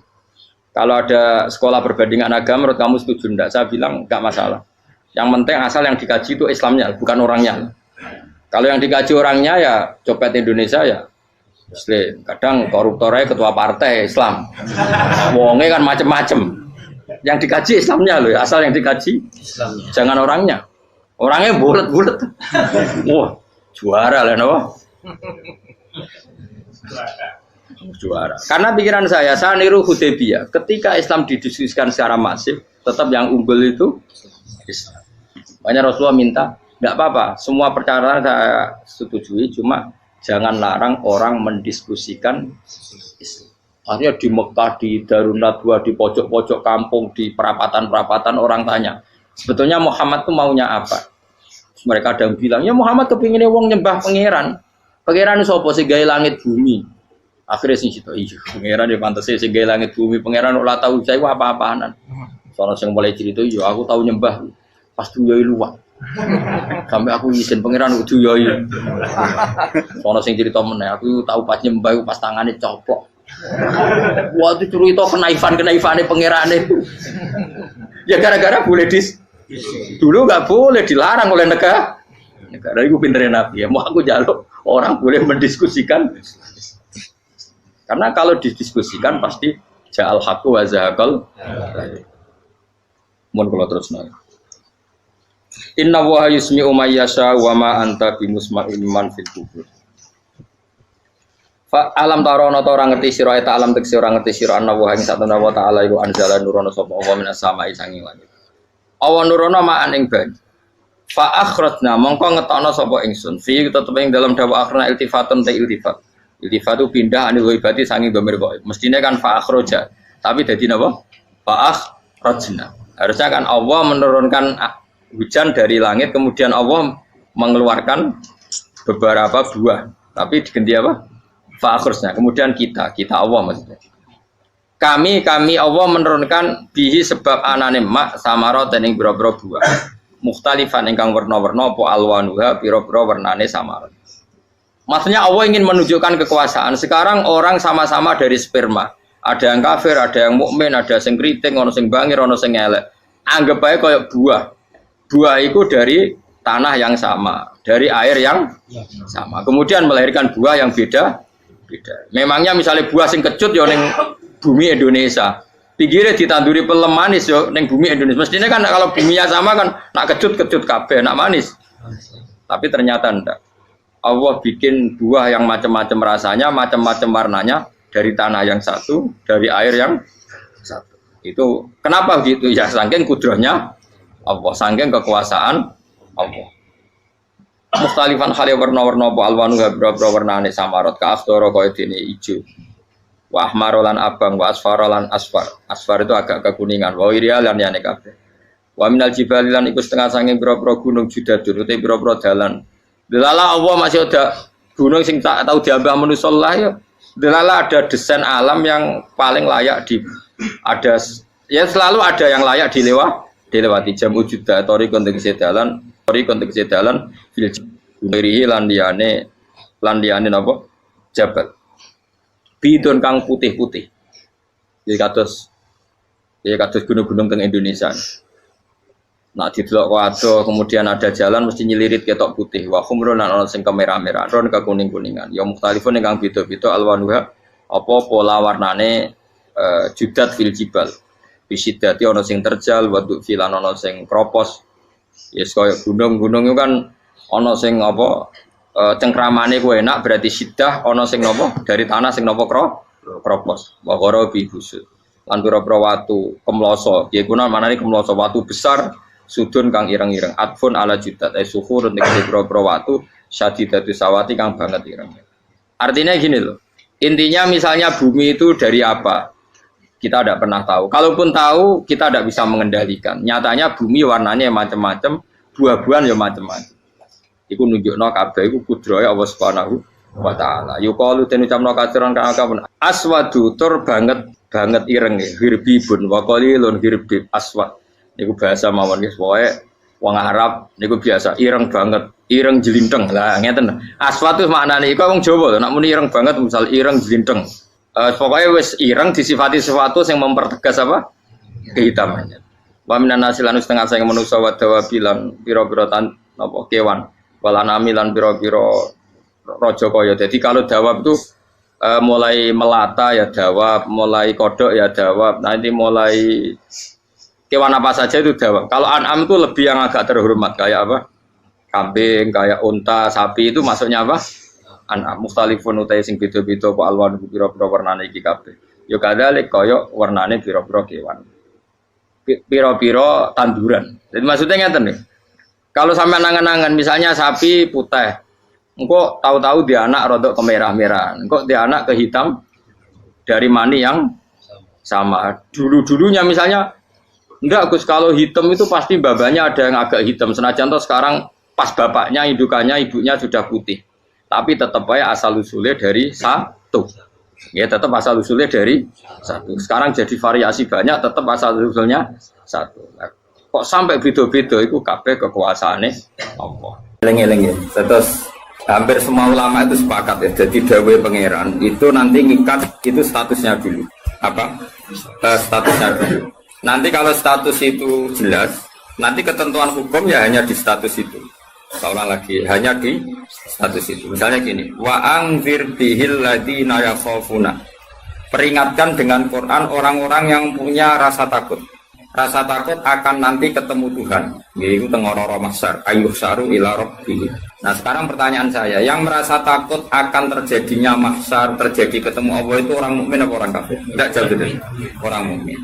kalau ada sekolah perbandingan agama menurut kamu setuju enggak? Saya bilang enggak masalah. Yang penting asal yang dikaji itu Islamnya, bukan orangnya. Kalau yang dikaji orangnya ya copet Indonesia ya Muslim. Kadang koruptornya ketua partai Islam. Wonge kan macem-macem. Yang dikaji Islamnya loh, asal yang dikaji Islamnya. Jangan orangnya. Orangnya bulat-bulat. Wah, juara lah no. Juara. Karena pikiran saya niru Hudaybiyah. Ketika Islam didiskusikan secara masif, tetap yang unggul itu Islam. Makanya Rasulullah minta, enggak apa-apa, semua perkara saya setujui, cuma jangan larang orang mendiskusikan Islam. Akhirnya di Mekah, di Darun Nadwa, di pojok-pojok kampung, di perapatan-perapatan orang tanya, sebetulnya Muhammad itu maunya apa? Terus mereka ada yang bilang, ya Muhammad kepinginnya wong nyembah pangeran. Pangeran sapa sing gawe langit bumi. Akhirnya sing situ, iya, pangeran ya pantes sing gawe langit bumi, pangeran ora tahu saya apa-apaanan. Soalnya yang mulai cerita, iya aku tahu nyembah. Pas tuyoi luwak. Sampai aku izin pangeran aku tuyoi. Soalnya sing cerita meneh, aku tahu pas nyembah pas tangane coplok. Wah itu cerita kenaifan-kenaifane pangerane. Ya gara-gara boleh dulu nggak boleh dilarang oleh negara. Negara itu pinterin Nabi ya. Mau aku jaluk orang boleh mendiskusikan. Karena kalau didiskusikan pasti ja'al haqqu wa zahaqal. Mun kula terusna. Inna wa yusmi'u may yasha wa ma anta bimusma'in man fil kubur. Fa alam tarono ta ora ngerti sira ta alam tekse ora ngerti sira ana wa ing satuna wa ta'ala iku anzala nurono sapa Allah minas sama'i sanging langit. Awan nurono ma'an ing banyu. Fa akhrajna mongko ngetokno sapa ingsun fi tetep ing dalam dawa akhirna iltifatun ta iltifat. Iltifat itu pindah anil ghaibati sanging dhamir ghaib. Mestine kan fa akhraja, tapi dadi napa? Fa akhrajna. Harusnya kan Allah menurunkan hujan dari langit, kemudian Allah mengeluarkan beberapa buah. Tapi diganti apa? Fa'akhurusnya. Kemudian kita Allah maksudnya. Kami Allah menurunkan bihi sebab anane mak samarot dan ing boro-boro buah. Mukhtalifan ingkang warna-warna apa alwanuha biro-biro warnane samarot. Maksudnya Allah ingin menunjukkan kekuasaan. Sekarang orang sama-sama dari sperma. Ada yang kafir, ada yang mukmin, ada sing kriting, ono sing bangir, ono sing elek. Anggap aja kayak buah. Buah itu dari tanah yang sama, dari air yang sama. Kemudian melahirkan buah yang beda. Memangnya misalnya buah sing kecut yo ning bumi Indonesia. Pinggirnya ditanduri pelem manis yo ning bumi Indonesia. Mestinya kan kalau buminya sama kan nak kecut kabeh, nak manis. Tapi ternyata enggak. Allah bikin buah yang macam-macam rasanya, macam-macam warnanya dari tanah yang satu, dari air yang satu. Itu kenapa gitu ya? Saking kudrahnya Allah, saking kekuasaan Allah. Mustalifan khali warna-warna apa alwanu habra-habra warnane samarot ka asdoro kaya dene ijo. Wa ahmarolan abang wa asfarolan asfar. Asfar itu agak kekuningan. Wa irial lan yane kabeh. Wa minal jibali lan iku setengah saking pira-pira gunung judadun uti pira-pira dalan. Delala Allah masih ada gunung sing tak tahu diambah manusa lah ya. Delala ada desain alam yang paling layak ada ya selalu ada yang layak dilewati jam ujuda tori konteks dalan filjirihi landiane napa jabal bidon kang putih-putih jadi kados gunung-gunung teng Indonesia. Nah didelok waduh kemudian ada jalan mesti nyelirit ketok putih wa khumrun lan ana sing kemerah-merah ron ke kuning-kuningan ya mukhtalifun ingkang beda-beda alwanuha apa pola warnane judat fil jibal. Bisidati ana sing terjal, waduk filan ana sing kropos. Yes kaya gunung-gunung itu kan ana sing apa cengkramane ku enak berarti sidah ana sing napa dari tanah sing napa kropos. Wa qarabi busud. Lan pira-pira watu kemloso. Piye kuna manane kemloso watu besar sudun kang ireng-ireng atfun ala judat suhur ning pira-pira watu syadidatu sawati kang banget ireng. Artinya gini loh. Intinya misalnya bumi itu dari apa? Kita tidak pernah tahu. Kalaupun tahu, kita tidak bisa mengendalikan. Nyatanya bumi warnanya macam-macam, buah-buahan ya macam-macam. Iku nunjukno kabeh iku kudrahe Allah Subhanahu wa taala. Yuqalu den ucapno kaciran kang akeh aswadu tur banget ireng hirbibun wa qalilun hirbib aswad. Niku bahasa mawon guys, pokoke wong Arab niku biasa ireng banget, ireng jlinteng. Lah ngeten. Aswad itu maknane iku wong Jawa lho, nek muni ireng banget misal ireng jlinteng. Pokoknya wis ireng disifati sesuatu yang mempertegas apa? Kehitamannya. Wa minan nasilan setengah saya manusa wa dawabilan pira-pira napa kewan. Walanami lan pira-pira raja kaya. Jadi kalau dawab itu mulai melata ya dawab, mulai kodok ya dawab. Nanti mulai kewan apa saja itu dawab. Kalau an'am itu lebih yang agak terhormat kayak apa? Kambing, kayak unta, sapi itu masuknya apa? An'am mukhtalifun utai sing beda-beda apa alwan pira-pira warnane iki kabeh. Ya kadhalek kaya warnane pira-pira kewan. Pira-pira tanduran. Jadi maksudnya ngeten nih. Kalau sampai angan-angan misalnya sapi putih, engko tahu-tahu dia anak rodok kemerah-merahan, engko dia anak ke hitam dari mani yang sama. Dulu-dulunya misalnya enggak Gus, kalau hitam itu pasti babanya ada yang agak hitam. Senajan toh sekarang pas bapaknya, indukannya, ibunya sudah putih. Tapi tetap aja asal usulnya dari satu. Ya tetap asal usulnya dari satu. Sekarang jadi variasi banyak, tetap asal usulnya satu. Nah, kok sampai beda-beda itu kabeh kekuasaane apa? Eling-eling ya. Terus hampir semua ulama itu sepakat ya. Jadi dawuh pangeran itu nanti ngikat itu statusnya dulu. Apa? Statusnya dulu. Nanti kalau status itu jelas, nanti ketentuan hukum ya hanya di status itu. Seorang lagi hanya di status itu. Misalnya gini, wa angzir bihil ladina yakhafuna. Peringatkan dengan Quran orang-orang yang punya rasa takut. Rasa takut akan nanti ketemu Tuhan. Yaitu tengororo mahsyar, ayyuh saru ila rabbih. Nah, sekarang pertanyaan saya, yang merasa takut akan terjadinya mahsyar, terjadi ketemu Allah itu orang mukmin apa orang kafir? Tidak jauh itu. Orang mukmin.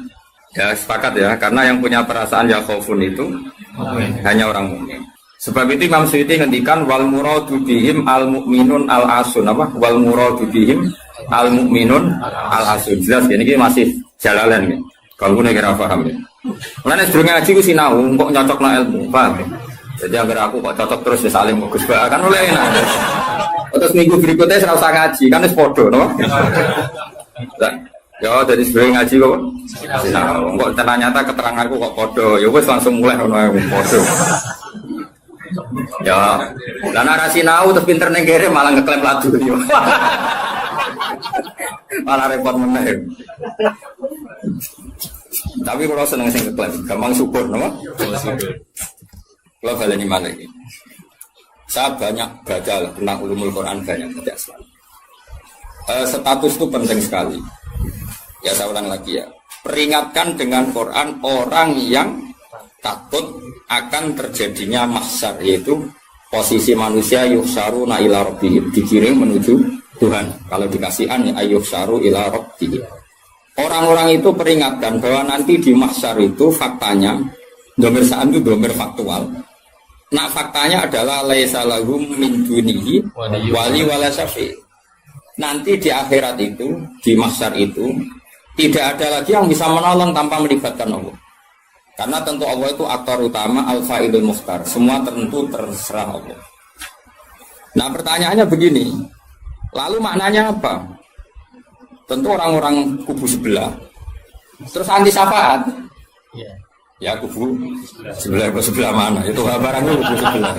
Ya, sepakat ya, karena yang punya perasaan yakhafun itu hanya orang mukmin. Sebab itu Imam Suyuti ngendikan wal muradu bihim al mukminun al asun apa wal muradu bihim al mukminun al asun. Jelas ya, ini masih jalalan ya. Kalau nek ora paham ya. Mulane sedurunge ngaji ku sinau kok nyocokno ilmu, paham ya. Jadi agar aku kok cocok terus ya saling Gus Ba kan oleh enak. Terus minggu berikutnya ora usah ngaji kan wis padha no. Ya dari sedurunge ngaji kok sinau. Kok ternyata keteranganku kok padha. Ya wis langsung mulai ono padha. Ya, lah narasi nau terus pinter ning kere malah ngeklaim ladu yo. Malah repot meneh. Tapi kalau seneng sing ngeklaim, gampang syukur, no? Kalau baleni malih iki. Saya banyak baca tentang ulumul Quran banyak tidak selalu. Status itu penting sekali. Ya saya ulang lagi ya. Peringatkan dengan Quran orang yang takut akan terjadinya mahsyar, yaitu posisi manusia yuhsaruna ila rabbihim, dikirim menuju Tuhan. Kalau dikasih an ya yuhsaru ila rabbihim. Orang-orang itu peringatkan bahwa nanti di mahsyar itu faktanya domir sa'an itu domir faktual. Nah faktanya adalah laisa lahum min dunihi wali wala syafi'. Nanti di akhirat itu, di mahsyar itu tidak ada lagi yang bisa menolong tanpa melibatkan Allah. Karena tentu Allah itu aktor utama al-fa'ilul mukhtar. Semua tentu terserah Allah. Nah pertanyaannya begini. Lalu maknanya apa? Tentu orang-orang kubu sebelah. Terus anti syafaat. Ya kubu sebelah mana? Itu barangnya kubu sebelah.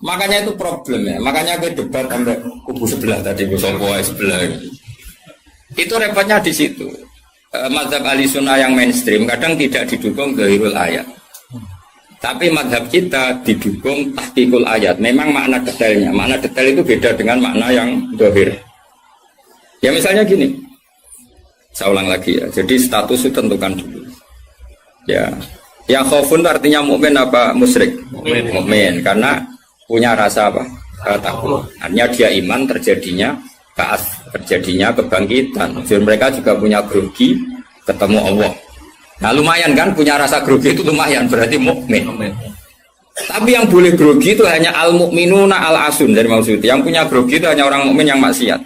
Makanya itu problem ya. Makanya kita debat sampai kubu sebelah tadi. Kubu sebelah. Itu repotnya di situ. Mazhab ahli sunnah yang mainstream kadang tidak didukung zahirul ayat, tapi mazhab kita didukung tahqiqul ayat. Memang makna detail itu beda dengan makna yang zahir. Ya misalnya gini, saya ulang lagi ya. Jadi status itu tentukan dulu. Ya, yang khaufun artinya mukmin apa musyrik? Mukmin, karena punya rasa apa? Takut. Artinya dia iman terjadinya kaas, terjadinya kebangkitan. Jadi mereka juga punya grogi ketemu Allah. Nah lumayan kan punya rasa grogi itu lumayan berarti mukmin. Tapi yang boleh grogi itu hanya al mukminuna al asun dari maksudnya. Yang punya grogi itu hanya orang mukmin yang maksiat.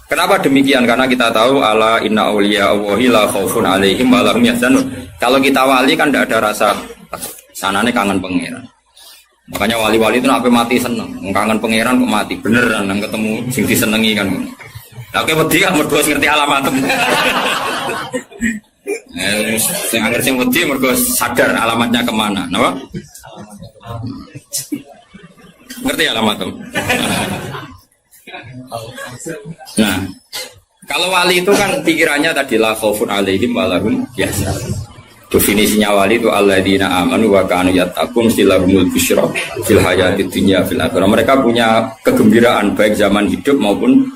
Kenapa demikian? Karena kita tahu ala inna auliya Allahi la khaufun alaihim wa lahum yahzanun. Kalau kita wali kan tidak ada rasa sanane kangen pangeran. Makanya wali-wali itu sampai mati seneng. Kangen pangeran kok mati beneran nang ketemu sing disenengi kan. Lah kowe wedi kan mergo ngerti alamatem. Sing anger sing wedi mergo sadar alamatnya kemana, napa? Ngerti alamatem. Nah, kalau wali itu kan pikirannya tadi la khaufun alaihim wa lahum yahzanun. Definisinya wali itu alladzina amanu wa kanu yattaqun silahumul busyra fil hayatid dunya fil akhirah. Mereka punya kegembiraan baik zaman hidup maupun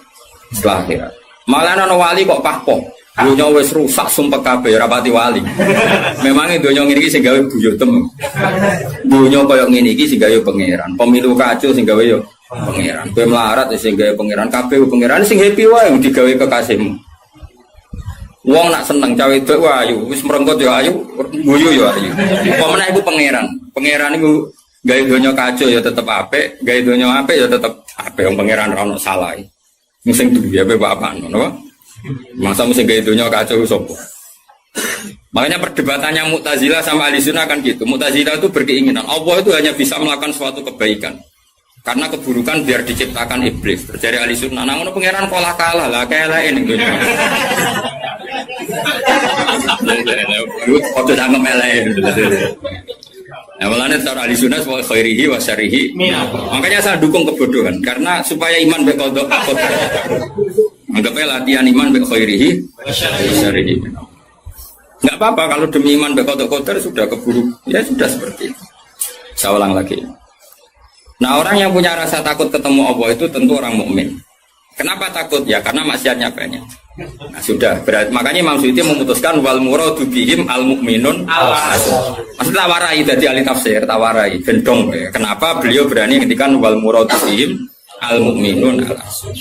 setelah akhirat. Malah ana wali kok pahpoh. Dunya wis rusak sumpek kabeh rapati wali. Memang dunya ngene iki sing gawe buyutem. Dunya koyo ngene iki sing gawe pangeran. Pemilu kacau sing gawe yo pangeran, kowe melarat sing gawe pangeran kabeh pangeran sing happy wae digawe kekasihmu. Wong nak seneng cawe wedok ayu, wis merengkot ya ayu, guyu ya ayu. Pemenang iku pangeran. Pangeran iku gawe donya kacau ya tetep apik, gawe donya apik ya tetep apik wong pangeran ora ono salah. Sing duwe ape apa ngono. Masa mesti gawe donya kacau sapa? Makanya perdebatannya Mu'tazilah sama Ahlussunnah kan gitu. Mu'tazilah itu berkeinginan Allah itu hanya bisa melakukan suatu kebaikan. Karena keburukan biar diciptakan iblis. Terjadi Ahlussunnah. Nah, ngono pangeran pola kalah lah kayak ning dunya. Foto jangan melek. Nah, malahnya cara Ahlussunnah wa khairihi wa syarrihi. Makanya saya dukung kebodohan karena supaya iman be qada. Anggapnya latihan iman be khairihi wa syarrihi. Enggak apa-apa kalau demi iman be qada sudah keburu. Ya sudah seperti itu. Saya ulang lagi. Nah orang yang punya rasa takut ketemu Allah itu tentu orang mukmin. Kenapa takut? Ya karena maksiatnya banyak. Nah sudah, berarti makanya Imam Suyuti memutuskan wal muradu bihim al mukminun al asun. Maksud tawarai dari ahli tafsir, tawarai gendong. Ya. Kenapa beliau berani ngendikan wal muradu bihim al mukminun al asun?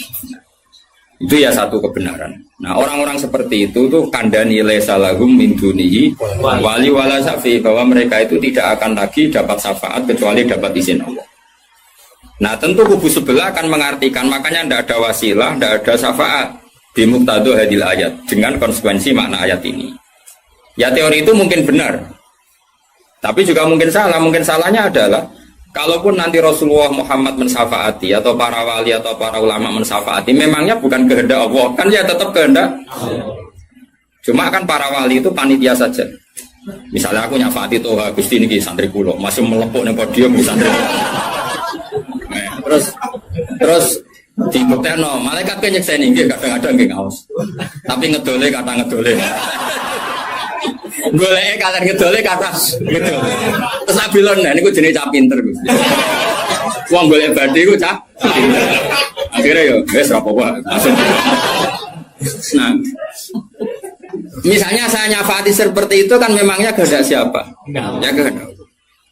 Itu ya satu kebenaran. Nah orang-orang seperti itu tuh kandani laisa lahum min dunihi wali wala syafi, bahwa mereka itu tidak akan lagi dapat syafaat kecuali dapat izin Allah. Nah tentu kubu sebelah akan mengartikan, makanya tidak ada wasilah, tidak ada syafaat bimuqtadu hadil ayat, dengan konsekuensi makna ayat ini. Ya teori itu mungkin benar, tapi juga mungkin salah. Mungkin salahnya adalah kalaupun nanti Rasulullah Muhammad mensyafaati atau para wali atau para ulama mensyafaati, memangnya bukan kehendak Allah, kan ya tetap kehendak. Cuma kan para wali itu panitia saja. Misalnya aku nyafaati tuh Gusti niki santri kula masih melepuk ning podium di santri. Terus dibuktekno malaikat ke nyekseni nggih kadang-kadang nggih ngaos. Tapi ngedole kata ngedole. Goleke kata ngedole kata ngedole. Terus abilon niku jenenge cah pinter Gusti. Wong golek badhe iku cah pinter. Akhire yo wis ora apa-apa. Nah, misalnya saya nyafaati seperti itu kan memangnya kehendak siapa? Ya kehendak.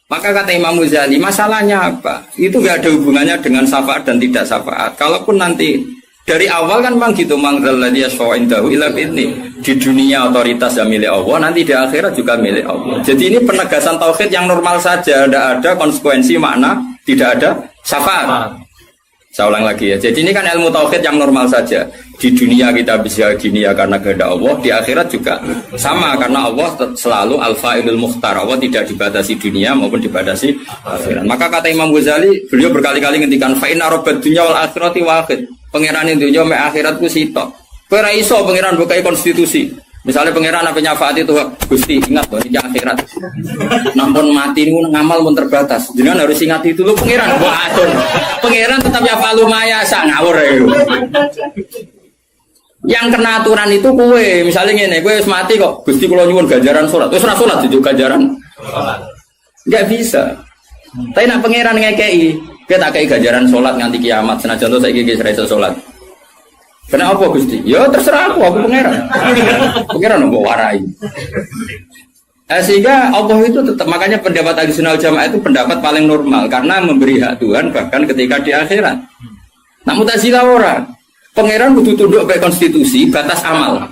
Maka kata Imam Ghazali, masalahnya apa? Itu gak ada hubungannya dengan syafaat dan tidak syafaat. Kalaupun nanti dari awal kan memang gitu, mangzalladzi yashfa'u indahu illa bi'idznih. Di dunia otoritas yang milik Allah, nanti di akhirat juga milik Allah. Jadi ini penegasan tauhid yang normal saja, tidak ada konsekuensi makna, tidak ada syafaat. Saya ulang lagi ya. Jadi ini kan ilmu tauhid yang normal saja. Di dunia kita bisa gini ya karena kehendak Allah, di akhirat juga sama karena Allah selalu al-fa'ilul mukhtar. Allah tidak dibatasi dunia maupun dibatasi akhirat. Maka kata Imam Ghazali, beliau berkali-kali ngendikan fa inna rabbad dunya wal akhirati wahid. Pangeran dunya mek akhiratku sitok. Kowe ora iso pangeran bukai konstitusi. Misalnya pangeran apa nyafaati itu Gusti ingat bahwa ini akhirat. Nampun mati niku ngamal pun terbatas. Jenengan harus ingat itu lho pangeran. Wah atur. Pangeran tetap ya falumaya sak ngawur ya. Yang kena aturan itu kue, misalnya ngene, kue wis mati kok. Gusti kula nyuwun ganjaran salat. Wis ora salat juga ganjaran. Enggak bisa. Tapi nak pangeran ngekei, kita tak kei ganjaran salat nganti kiamat senajan to saiki wis ra iso salat. Kena apa Gusti? Ya terserah aku pangeran. Pangeran mau warai. Sehingga Allah itu tetap, makanya pendapat Ahlussunnah wal Jamaah itu pendapat paling normal karena memberi hak Tuhan bahkan ketika di akhirat. Nah Mu'tazilah orang, pangeran butuh tunduk pada konstitusi, batas amal,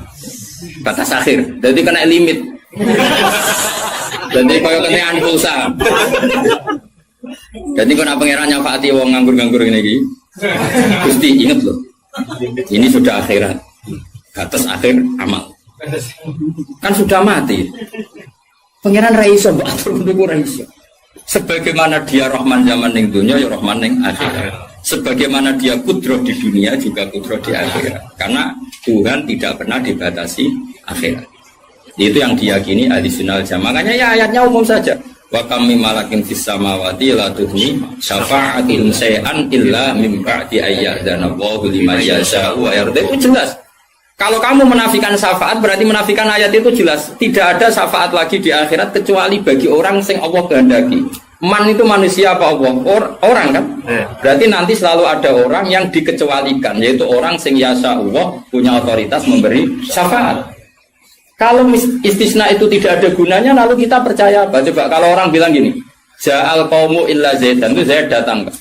batas akhir, jadi kena limit. Jadi kaya kena pulsa. Jadi kena pangeran nyafaati wong nganggur-nganggur ini. Gusti ingat loh, ini sudah akhirat, batas akhir amal. Kan sudah mati. Pangeran Raiso, atur mendukung Raiso. Sebagaimana dia Rahman zaman ning dunia, ya Rahman ning akhirat. Sebagaimana dia kudroh di dunia, juga kudroh di akhirat. Karena Tuhan tidak pernah dibatasi akhirat. Itu yang diyakini Ahlussunnah wal Jamaah. Makanya ya ayatnya umum saja. Wa kam min malakin fis samawati la tughni syafa'atuhum shay'an illa min ba'di ayyadzana Allahu liman yasha'u wa yarda. Itu jelas. Kalau kamu menafikan syafaat berarti menafikan ayat itu jelas. Tidak ada syafaat lagi di akhirat kecuali bagi orang yang Allah kehendaki. Man itu manusia apa Allah? Orang kan? Berarti nanti selalu ada orang yang dikecualikan, yaitu orang yang yasa Allah punya otoritas memberi syafaat. Kalau istisna itu tidak ada gunanya, lalu kita percaya apa? Coba kalau orang bilang gini, Ja'al qaumu illa Zaidan, itu Zaid datang kan?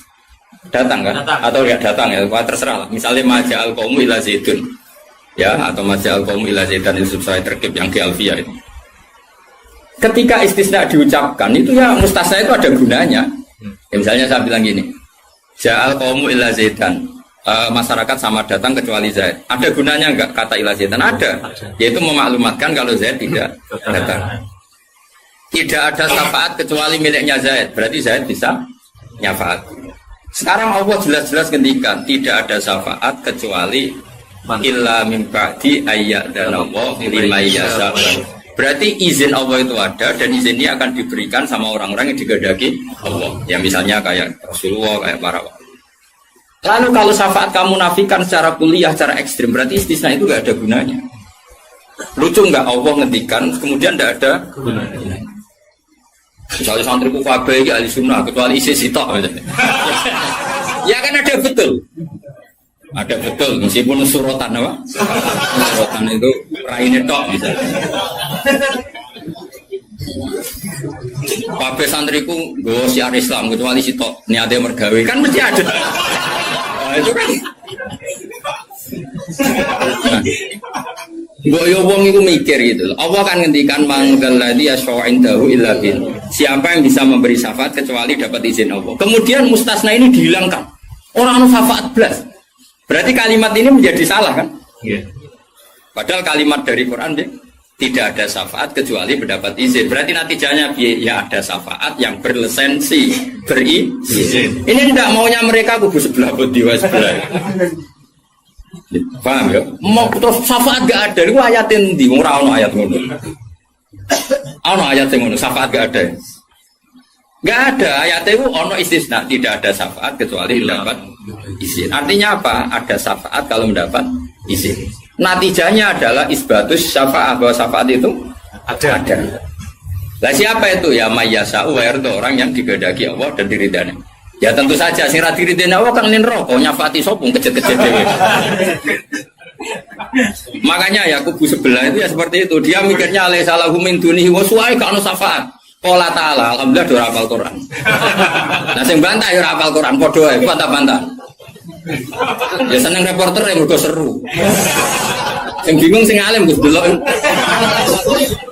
Datang kan? Atau ya datang ya, terserah lah. Misalnya ma Ja'al qaumu illa Zaidun. Ya, atau majal kaum ila zaidan itu saya terkip yang di Alfiyah itu. Ketika istisna diucapkan itu ya mustasna itu ada gunanya. Ya, misalnya saya bilang gini, ja'al qaumu ila zaidan, masyarakat sama datang kecuali Zaid. Ada gunanya enggak kata ila zaidan? Ada. Yaitu memaklumatkan kalau Zaid tidak datang. Tidak ada syafaat kecuali miliknya Zaid. Berarti Zaid bisa nyafaat. Sekarang Allah jelas-jelas ngendikan tidak ada syafaat kecuali illa min ba'di ayyadzana Allah liman yasha. Berarti izin Allah itu ada dan izin ini akan diberikan sama orang-orang yang digedaki Allah. Ya misalnya kayak Rasulullah, kayak para wali. Lalu kalau syafaat kamu nafikan secara kuliah, secara ekstrim, berarti istisna itu gak ada gunanya. Lucu nggak Allah ngendikan kemudian tidak ada gunanya. Misalnya santri kufabe ahli sunnah kecuali isi sitok. Ya kan ada betul. Ada betul, meskipun surotan apa? Surotan itu raine tok misalnya. Pape santriku nggo syiar Islam kecuali sitok niate mergawe kan mesti ada. Nah, itu kan. Boyo wong itu mikir gitu. Allah kan ngendikan manggal ladzi yashfa'indahu illa bin. Siapa yang bisa memberi syafaat kecuali dapat izin Allah. Kemudian mustasna ini dihilangkan. Orang anu syafaat blas. Berarti kalimat ini menjadi salah kan? Yeah. Padahal kalimat dari Quran tidak ada syafaat kecuali mendapat izin. Berarti natijahnya ya ada syafaat yang berlisensi, berizin. Ini tidak maunya mereka kubu sebelah bodiwa sebelah. Paham ya? Mau terus syafaat gak ada. Itu ayatin di ora ono ayat ngono. Ono ayat ngono, syafaat gak ada. Gak ada ayat itu ono istisna, tidak ada syafaat kecuali mendapat izin. Artinya apa? Ada syafaat kalau mendapat izin. Natijahnya adalah isbatus syafaat, bahwa syafaat itu ada. Lah siapa itu? Ya mayyasa'u wa yarda, orang yang digedaki Allah dan diridani. Ya tentu saja sing ra diridani Allah kan neraka nyafaati sopung kejet-kejet dhewe. Makanya ya kubu sebelah itu ya seperti itu. Dia mikirnya alai salahu min dunihi wa suai ka ono syafaat. Qala ta'ala, alhamdulillah do hafal Quran. Nah sing bantah ya hafal Quran padha wae, bantah-bantah. Ya seneng reporter yang mergo seru. Sing bingung sing alim Gus delok.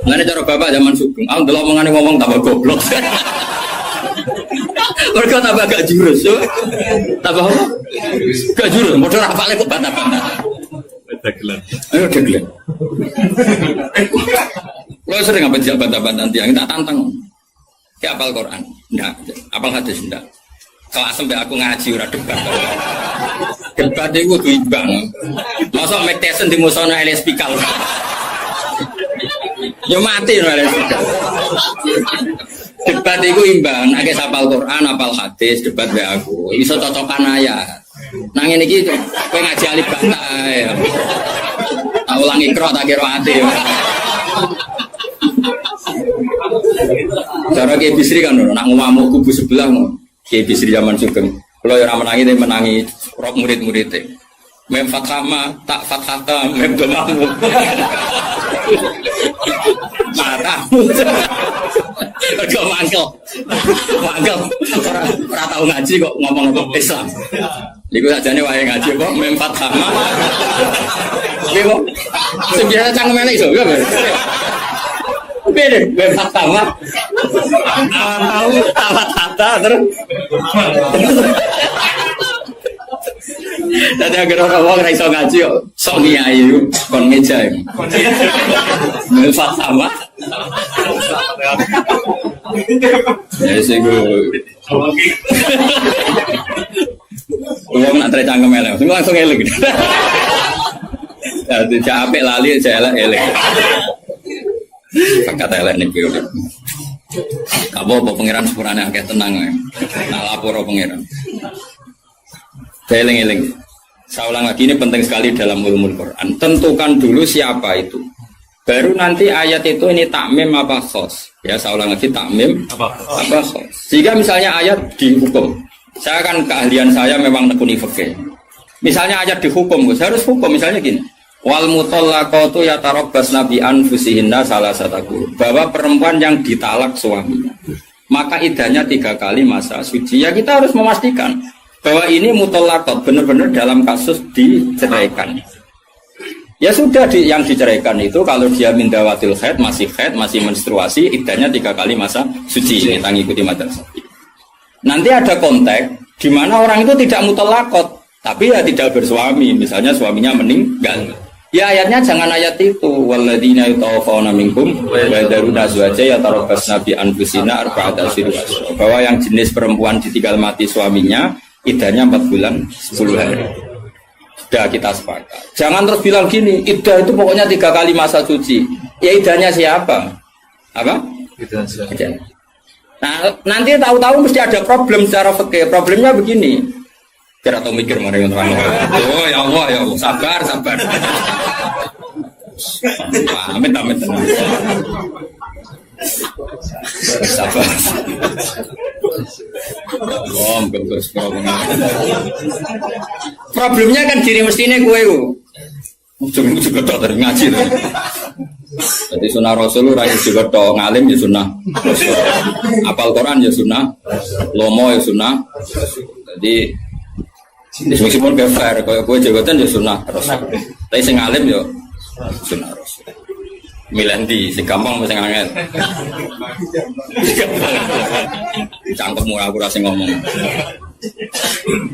Ngene cara bapak zaman Sugeng, aku delok omongane ngomong tambah goblok. Mergo tambah gak jurus yo. Tambah apa? Gak jurus, padha hafale kok bantah-bantah. Dagelan. Ayo dagelan. Lo sering apa dijak bantah-bantah tiang, tak tantang. Ya apal Quran, enggak. Apal hadis enggak. Kelas sampai aku ngaji ora debat. Debat itu kudu imbang. Masa Mike Tyson di musono Elias Pikal. Yo mati no Elias Pikal. Debat itu imbang, akeh apal Quran, apal hadis, debat be aku. Iso cocokan ayat. Nang ngene iki kowe ngaji alif bantah ae. Tak ulangi ikra tak kira ati. Cara Kiai Bisri kan nak ngamuk kubu sebelah Kiai Bisri zaman Sugeng. Kalau yang menangi dia menangi murid-muridnya. Mem fathama tak fathata mem domamu. Matamu. Kok mangkel. Mangkel. Ora tau ngaji kok ngomong Islam. Iku sajane wae ngaji kok mem fathama. Iki kok sing biasa cangkem elek iso. Beda, mem fathama. Tahu fathata terus. Tadi agar orang iso ngaji kok sok ngiyai kon meja. Melfat sama. Ya sing go. Wong nak tercangkem elek, sing langsung elek. Dadi capek lali elek. Pakat elek niki. Apa pangeran sepurane akeh tenang ae. Nak lapor pangeran. Eling-eling. Saya ulang lagi, ini penting sekali dalam ulumul Quran. Tentukan dulu siapa itu. Baru nanti ayat itu ini takmim apa khos. Ya, saya ulang lagi, takmim apa khos. Jika misalnya ayat dihukum. Saya kan keahlian saya memang nekuni fikih. Misalnya ayat dihukum, saya harus hukum misalnya gini. Wal mutallaqatu yatarabbasna bi anfusihinna salasataku. Bahwa perempuan yang ditalak suaminya, maka idahnya 3 kali masa suci. Ya kita harus memastikan bahwa ini mutallaqat benar-benar dalam kasus diceraikan. Ya sudah yang diceraikan itu kalau dia mindawatil haid, masih menstruasi, idahnya 3 kali masa suci. Kita ngikuti madrasah. Nanti ada konteks di mana orang itu tidak mutallaqat, tapi ya tidak bersuami, misalnya suaminya meninggal. Ya ayatnya jangan ayat itu. Walladzina yatawaffawna minkum wa yadharuna azwaja yatarabbasna bi anfusina arba'ata ashhur. Bahwa yang jenis perempuan ditinggal mati suaminya idahnya 4 bulan 10 hari. Sudah kita sepakat. Jangan terus bilang gini, idah itu pokoknya 3 kali masa suci. Ya idahnya siapa? Apa? Idahnya. Nah, nanti tahu-tahu mesti ada problem secara fikih. Problemnya begini. Kira atau mikir mari terang. Oh ya Allah, sabar. Amit. Sabar. Problemnya kan gini mestinya gue juga tak dari ngaji tuh. Jadi sunnah Rasul rakyat juga tak ngalim ya sunnah Rasul. Apal Quran ya sunnah, lomo ya sunnah. Jadi meskipun gak fair, kalau gue jabatan ya sunnah Rasul. Tapi sing ngalim ya sunnah Rasul. Milih di si gampang mesti angel. Cangkemmu aku rasa ngomong.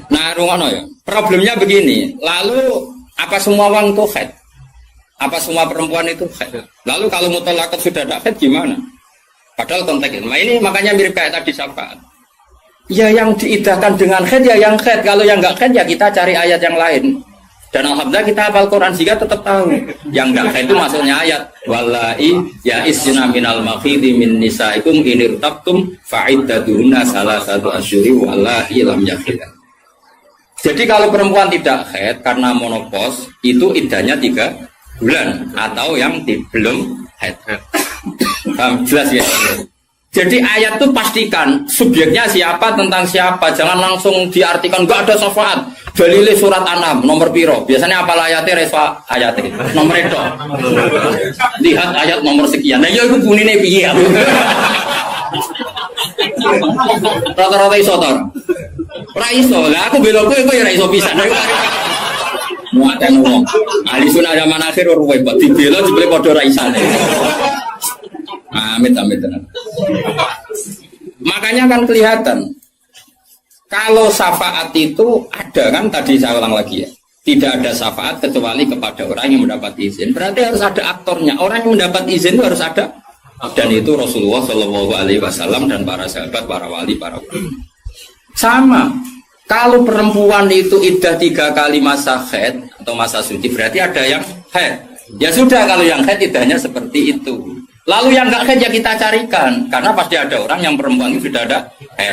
Nah, rungono ya. Problemnya begini. Lalu apa semua orang itu haid? Apa semua perempuan itu haid? Lalu kalau mutallaqat sudah tidak haid gimana? Padahal konteksnya. Nah ini makanya mirip kayak tadi syafaat. Ya yang diidahkan dengan haid ya yang haid. Kalau yang enggak haid ya kita cari ayat yang lain. Dan alhamdulillah kita hafal Quran sehingga tetap tahu yang enggak haid itu maksudnya ayat wallahi ya isna minal makhidi min nisaikum in irtabtum fa'iddatuhunna salasatu asyhuri wallahi lam yahid. Jadi kalau perempuan tidak haid karena menopause itu iddahnya 3 bulan atau yang belum haid. Jelas ya. Jadi ayat itu pastikan subjeknya siapa tentang siapa, jangan langsung diartikan enggak ada syafaat. Dalile surat An-Nam nomor piro? Biasanya apa ayatnya resfa ayatnya nomor itu. Lihat ayat nomor sekian. Nah ya iku bunine piye? Rata-rata iso to. Ora iso. Lah aku belokku iku ya ora iso pisan. Muatan wong. Ahli sunah zaman akhir ruwet, dibela jebule padha ra isane. Amit. Makanya kan kelihatan kalau syafaat itu ada kan tadi saya ulang lagi ya. Tidak ada syafaat kecuali kepada orang yang mendapat izin. Berarti harus ada aktornya. Orang yang mendapat izin itu harus ada. Dan itu Rasulullah Shallallahu Alaihi Wasallam dan para sahabat, para wali, para ulama. Sama. Kalau perempuan itu iddah 3 kali masa haid atau masa suci berarti ada yang haid. Ya sudah kalau yang haid iddahnya seperti itu. Lalu yang enggak haid ya kita carikan karena pasti ada orang yang perempuan itu sudah ada.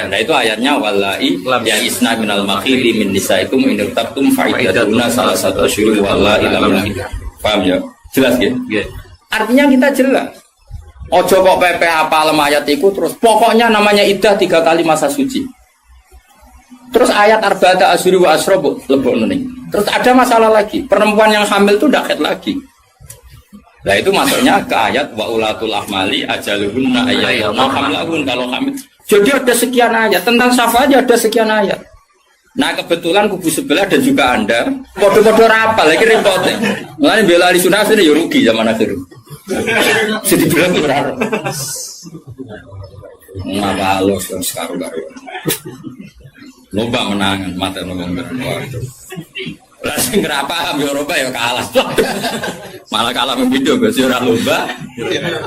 Nah itu ayatnya wallahi ya isna minal makhili min nisaikum in irtabtum fa'iddatuna salasatu asyhur wallahi lam yahid. Paham ya? Jelas ya? Artinya kita jelas. Ojo kok PP hafal ayat itu terus pokoknya namanya iddah 3 kali masa suci. Terus ayat arba'ata asyhur wa asra lebokno ning. Terus ada masalah lagi, perempuan yang hamil itu tidak haid lagi. Nah itu masuknya ke ayat wa ulatul ahmali ajaluhunna ayyadna hamlahun kalau hamil. Jadi ada sekian ayat tentang syafaat ada sekian ayat. Nah kebetulan kubu sebelah dan juga Anda podo-podo rapal lagi repotnya. Mulanya bela di sunnah ini ya rugi zaman akhir. Jadi bilang berharap. Ngapa lo sekarang-karu. Lomba menangan mata ngomong waduh. Lah sing ora paham Eropa ya kalah. Malah kalah video Gus ora lomba.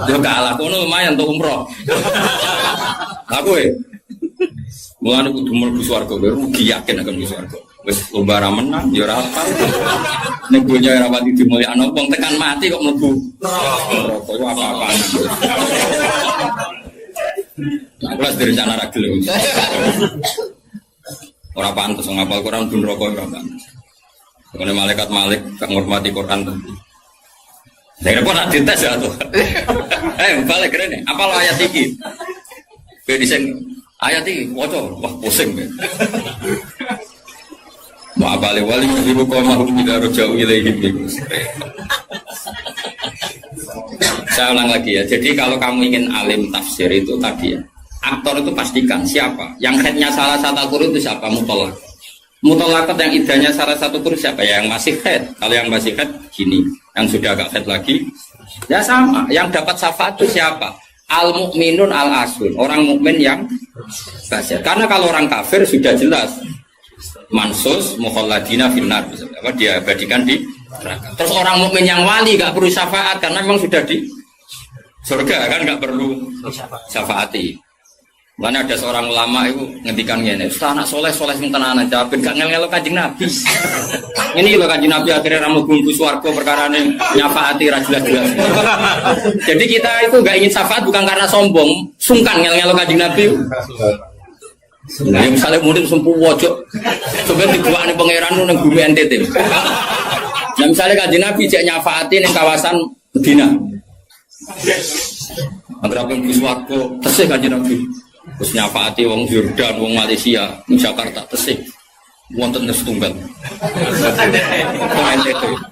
Yo kalah kono lumayan untuk umroh. Aku mulane kudu mlebu swarga rugi yakin akan mlebu swarga. Wis lomba ra menang ya ora apa. Nek dunya ora pati dimulyakno wong tekan mati kok mlebu neraka yo apa-apaan. Nah, kelas dari sana ra gelem. Ora pantes ngapal Quran pun neraka ora pantes. Karena malaikat Malik tak menghormati Quran tentu. Saya kira nak dites ya tuh. Balik keren nih. Apa lo ayat ini? Bedisen ayat ini, wajah, wah pusing. Mau balik wali ibu kau mahu tidak jauh ilaihim. Saya ulang lagi ya. Jadi kalau kamu ingin alim tafsir itu tadi ya, aktor itu pastikan siapa. Yang headnya salah satu Al-Qur'an itu siapa? Mutolak. Mutolakat yang idahnya salah satu kurus siapa ya? Yang masih head. Kalau yang masih head gini, yang sudah agak head lagi, ya sama. Yang dapat syafaat itu siapa? Al-mu'minun al-asun, orang mukmin yang basir. Karena kalau orang kafir sudah jelas mansus mukhalladina finnar, apa dia abadikan di neraka. Terus orang mukmin yang wali gak perlu syafaat karena memang sudah di surga kan gak perlu syafaati. Mana ada seorang ulama itu ngendikan gini, "Ustaz anak soleh sing tenanan jawabin gak ngel-ngelo Kanjeng Nabi." Ini lho Kanjeng Nabi akhirnya ramu bumbu swarga perkarane nyafaati ra jelas-jelas. Jadi kita itu gak ingin syafaat bukan karena sombong, sungkan ngel-ngelo Kanjeng Nabi. Nah, misalnya murid sempuh wojok, coba dibuat nih pangeran nang bumi NTT. Nah, misalnya Kanjeng Nabi cek nyafaati ning kawasan Medina. Agar apa bumbu swarga tesih Kanjeng Nabi. Terus nyafaati wong Jordan, wong Malaysia, wong Jakarta tesih. Wonten setunggal.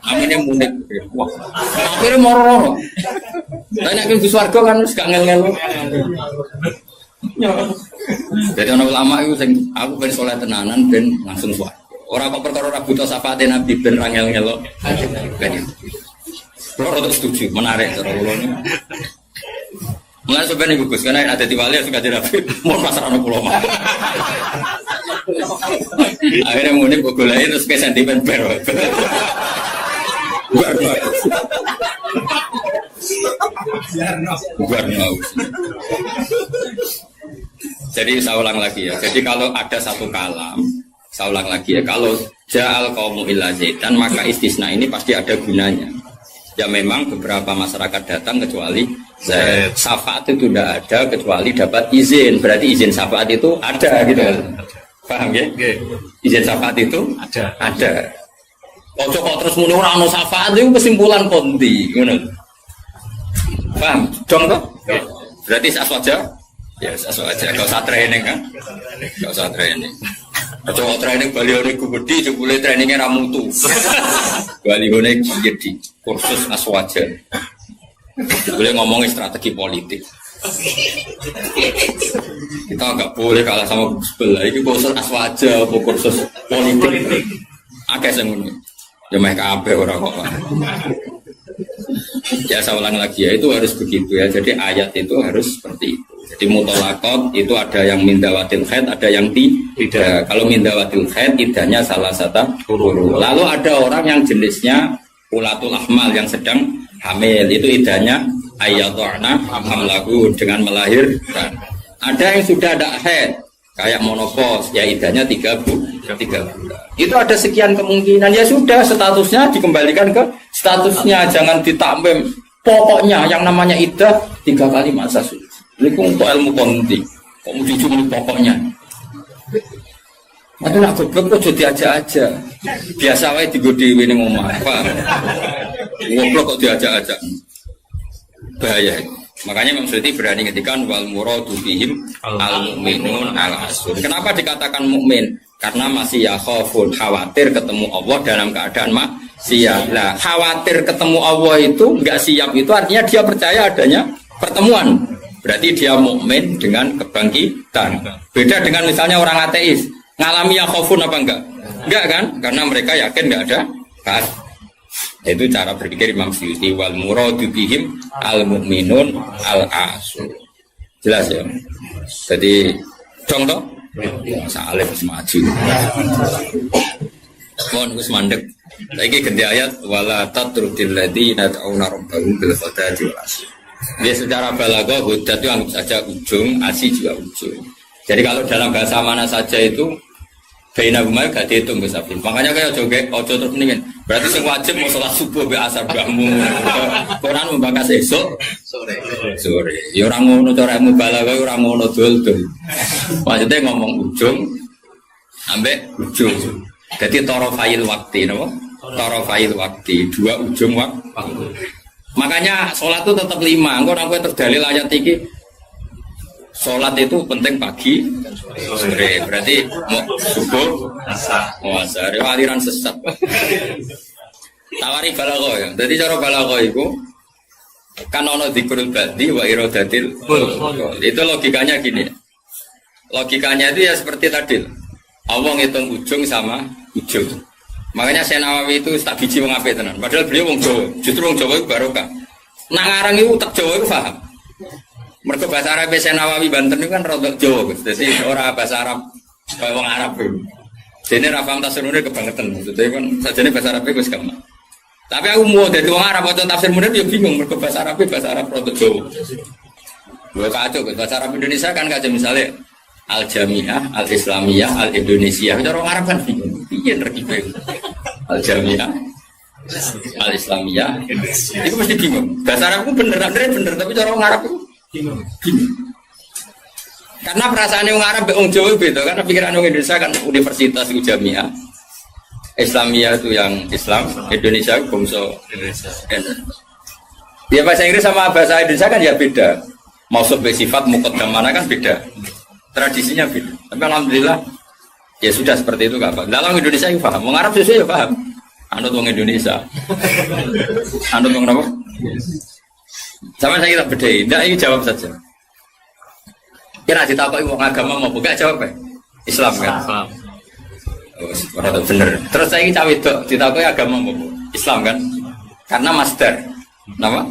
Amine munik. Wah. Akhire moro-moro. Lah nek ke swarga kan wis gak ngel-ngel. Jadi ana ulama iku sing aku ben saleh tenanan ben langsung swarga. Ora kok perkara ora buta syafaate Nabi ben ra ngel-ngel. Ben. Kulo rada setuju, menarik cara kula niku. Mulai sebenarnya bagus karena ada di wali suka jadi nabi mau pasar anak pulau mah. Akhirnya munik begulai terus ke sentimen ber. Buar. Jadi saya ulang lagi ya. Jadi kalau ada satu kalam, saya ulang lagi ya. Kalau ja'al qaumu illa zaitan maka istisna ini pasti ada gunanya. Ya memang beberapa masyarakat datang kecuali syafaat itu tidak ada kecuali dapat izin. Berarti izin syafaat itu ada gitu. Paham ya? Izin syafaat itu ada. Kok terus muni ora ono syafaat itu kesimpulan konti, ngono. Paham? Dong toh? Berarti aswaja? Ya aswaja. Enggak usah training kan? Enggak usah training. Coba training balione gede jebule trainingnya ra mutu. Balione jadi kursus aswaja. Boleh ngomongin strategi politik. Kita nggak boleh kalah sama sebelah. Ini kursus aswaja, kursus politik. Akeh semuanya. Ya mereka kabeh ora kok. Ya saya ulang lagi ya, itu harus begitu ya. Jadi ayat itu harus seperti itu. Jadi mutolakot itu ada yang mindawatil khaid, ada yang tidak. Kalau mindawatil khaid idahnya salah satu huruf. Lalu ada orang yang jenisnya ulatul ahmal yang sedang hamil, itu idahnya ayyadhana hamlahu dengan melahirkan. Ada yang sudah ada haid kayak monopos, ya idahnya 3 bulan. Itu ada sekian kemungkinan, ya sudah statusnya dikembalikan ke statusnya, jangan ditambahin. Pokoknya yang namanya idah 3 kali masa suci. Ini untuk ilmu konti, kok mau cuma pokoknya. Aduh nak goblok kok jadi aja. Biasa wae digodi ning omah, paham? Goblok kok diajak-ajak. Bahaya. Makanya Imam Suyuti berani ngetikan wal muradu bihim al mu'minun al asur. Kenapa dikatakan mukmin? Karena masih yakhafun, khawatir ketemu Allah dalam keadaan maksiat. Nah, khawatir ketemu Allah itu enggak siap itu artinya dia percaya adanya pertemuan. Berarti dia mukmin dengan kebangkitan. Beda dengan misalnya orang ateis, ngalami yakhafun apa enggak? Enggak kan? Karena mereka yakin enggak ada kan. Itu cara berpikir Imam Suyuti wal muradu bihim al mu'minun al asur. Jelas ya. Jadi contoh salim semaju. Mohon Gus mandek. Lagi ganti ayat wala tatrudil ladina ta'una rabbahum bil ghadati wal asy. Dia secara balaghah hudat itu anggap saja ujung, asy juga ujung. Jadi kalau dalam bahasa mana saja itu Baina Gumai gak dihitung Gus Afif. Makanya kayak ojo terus mendingin. Berarti yang wajib mau sholat subuh be asar bahmu. Quran membahas esok sore. Ya orang ngono cara mubalaghah orang ngono dul. Maksudnya ngomong ujung ambek ujung. Jadi torofail waktu, no? Torofail waktu, dua ujung waktu. Makanya sholat itu tetap 5. Engkau namanya terdalil ayat ini. Sholat itu penting pagi, sore. Berarti mau subuh, mau asar. Aliran sesat. Tawari balaghah ya. Jadi cara balaghah itu kan ono dzikrul badi wa iradatil. Itu logikanya gini. Logikanya itu ya seperti tadi. Allah ngitung ujung sama ujung. Makanya Syekh Nawawi itu tak biji wong apik tenan. Padahal beliau wong Jawa. Justru wong Jawa itu barokah. Nak ngarang itu tak Jawa itu paham. Mergo bahasa Arab Syekh Nawawi Banten itu kan rodok Jawa, Gus. Dadi ora bahasa Arab kaya wong Arab. Dene ra paham tafsirune kebangetan. Maksudnya kan sajane bahasa Arab wis gampang. Tapi aku mau dadi wong Arab waca tafsir munir yo bingung mergo bahasa Arab rodok Jawa. Lho kacau bahasa Arab Indonesia kan kacau misalnya Al-Jami'ah, Al-Islamiyah, Al-Indonesia. Cara orang Arab kan bingung. Piye terkipe? Al-Jami'ah, Al-Islamiyah. Itu mesti bingung. Bahasa Arab itu bener, tapi cara orang Arab itu bingung. Karena perasaan orang Arab orang Jawa beda. Karena pikiran orang Indonesia kan universitas itu Jami'ah. Islamiyah itu yang Islam, Indonesia itu bangsa Indonesia. Ya bahasa Inggris sama bahasa Indonesia kan ya beda. Maksud bersifat muqaddam mana kan beda. Tradisinya beda. Tapi alhamdulillah ya sudah seperti itu gak apa. Dalam Indonesia yang paham, orang Arab sesuai ya paham. Anut orang Indonesia. Anut orang apa? Sama saya kita beda. Tidak, ini jawab saja. Kira ditakoki wong agama mau buka jawab ya? Islam kan? Islam. Oh, bener. Terus saya ini cawe itu ditakoki agama mau Islam kan? Karena master. Nama?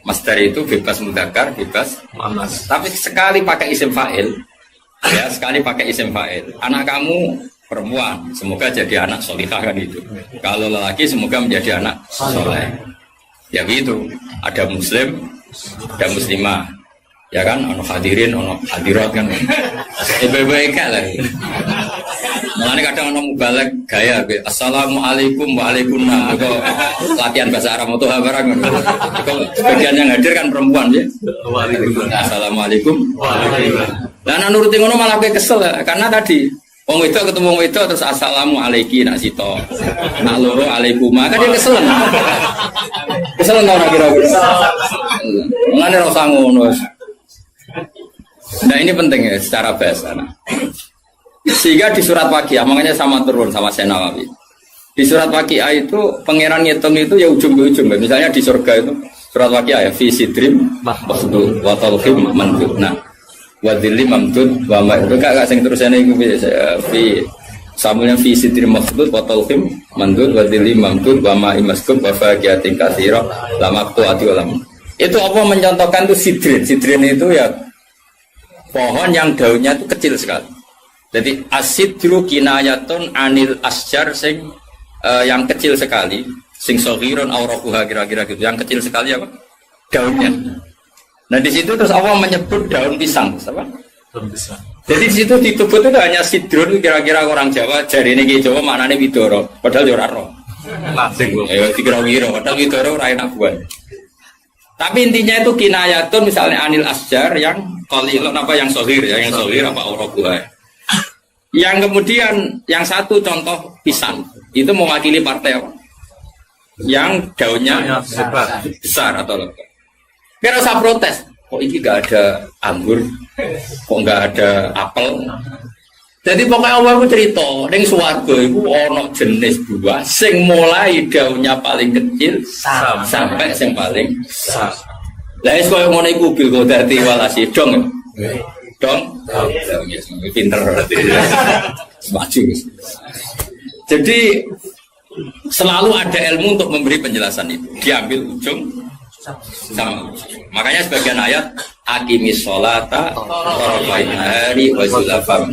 Master itu bebas mudzakkar, bebas muannas. Tapi sekali pakai isim fa'il, ya sekali pakai isim fa'il. Anak kamu perempuan, semoga jadi anak solihah kan itu. Kalau lelaki semoga menjadi anak soleh. Ya gitu. Ada muslim, ada muslimah. Ya kan, ono hadirin, ono hadirat kan. Baik-baik lah. Mulane kadang ono mubalek gaya assalamualaikum waalaikumsalam. Kok latihan bahasa Arab itu barang. Kok sebagian yang hadir kan perempuan ya. Waalaikumsalam. Assalamualaikum. Waalaikumsalam. Lah nek nuruti ngono malah kowe kesel karena tadi wong wedok ketemu wong wedok terus assalamualaikum nak sito. Nak loro alaikuma kan dia kesel. Kesel ora kira-kira. Mulane ora usah ngono. Nah ini penting ya secara bahasa. Sehingga di surat Waqiah, makanya sama turun sama Syekh Nawawi. Di surat Waqiah itu pangeran ngitung itu ya ujung ke ujung. Misalnya di surga itu surat Waqiah ya fi sidrim mahmud wa talhim mandud. Nah, wa dhillim mamdud wa ma itu gak sing terusane iku fi samulnya fi sidrim mahmud wa talhim mandud wa dhillim mamdud wa ma imaskub wa faqiyatin katsira la maqtu'ati ulam. Itu apa mencontohkan itu sidrin. Sidrin itu ya pohon yang daunnya itu kecil sekali. Jadi asidru kinayatun anil asjar sing yang kecil sekali, sing soghirun auraquha kira-kira gitu. Yang kecil sekali apa? Daunnya. Nah di situ terus Allah menyebut daun pisang, apa? Daun pisang. Jadi di situ di tubuh itu hanya sidrun kira-kira orang Jawa, jari ini Jawa maknanya widoro, padahal ora roh. Lasing kok. Dikira-kira padahal widoro ora enak buat. Tapi intinya itu kinayatun misalnya anil asjar yang qalilun apa yang soghir ya, yang soghir apa auraquha. Yang kemudian yang satu contoh pisang itu mewakili partai apa? Yang daunnya besar atau lebat. Kira usah protes. Kok ini gak ada anggur? Kok gak ada apel? Jadi pokoknya Allah itu cerita, ning swarga itu ono jenis buah sing mulai daunnya paling kecil sampai sing paling besar. Lah wis koyo ngono iku bil kodati walasi dong. Dong. Pinter berarti. Maju. Jadi selalu ada ilmu untuk memberi penjelasan itu. Diambil ujung sama. Makanya sebagian ayat aqimis sholata tarafain nahari wa zulafam.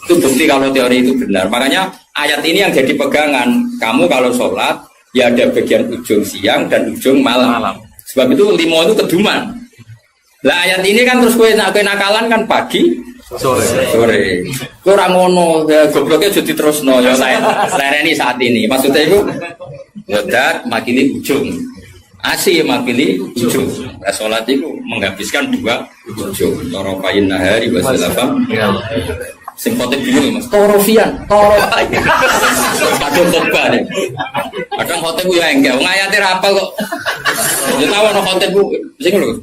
Itu bukti kalau teori itu benar. Makanya ayat ini yang jadi pegangan. Kamu kalau sholat ya ada bagian ujung siang dan ujung malam. Sebab itu 5 itu keduman. Lah ayat ini kan terus kowe nakalan kan pagi sore. Kowe ora ngono, ya gobloknya jadi terusno ya lereni saat ini. Maksudnya itu wadat makili ujung. Asih makili ujung. Nah, sholat itu menghabiskan 2 ujung. Tarafain nahari wa zulafam. Sing khotib bingung Mas. Torofian. Kadang khotbah deh. Kadang khotib ku ya enggak. Wong ayate ra apal kok. Ya tahu ana khotib ku sing lho.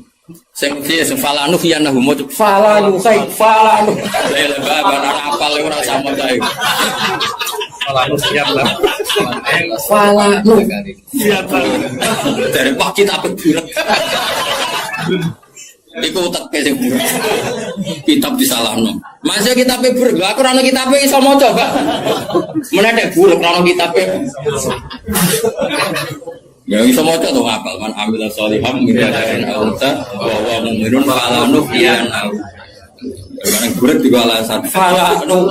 Sing falanu fiyanahu mo falanu kai falanu. Lah babar ana apal ora sama kae. Falanu siap lah. Falanu. Siap. Dari Pak kita beburat. Iku teke sing buruk. Kitab disalahno. Masih kitabe buruk. Aku ora ono kitabe iso maca, Pak. Menedek buruk ora ono kitabe. Ya iso maca to apal man amil sholiham min dzakarin aw unsa wa huwa mu'minun fala nuhyiyanna. Barang buruk di alasan fala nu.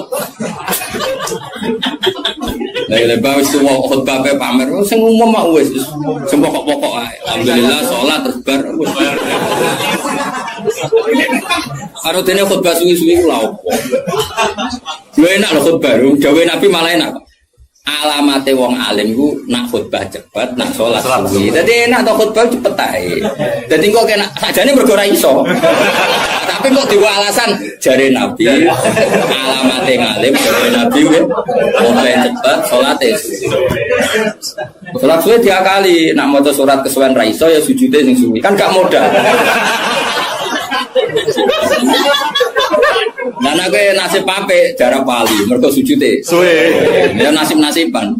Lah lebar wis khotbah pamer sing umum mak wis sing pokok-pokok ae. Alhamdulillah salat terus bar. Karo dene khotbah suwi-suwi ku lha opo? Lho enak lho khotbah, dawuh Nabi malah enak. Alamate wong alim ku nak khotbah cepet, nak salat suwi. Dadi enak to khotbah cepet ae. Dadi kok enak sakjane mergo ora iso. Tapi kok diwa alasan jare Nabi alamate ngalim jare Nabi khotbah cepet, salate. Salat suwi diakali, nak maca surat kesuwen ra iso ya sujude sing suwi. Kan gak modal. Nah, aku nasib pape jarak pali, mereka sujute. Suwe. Ya nasib-nasiban.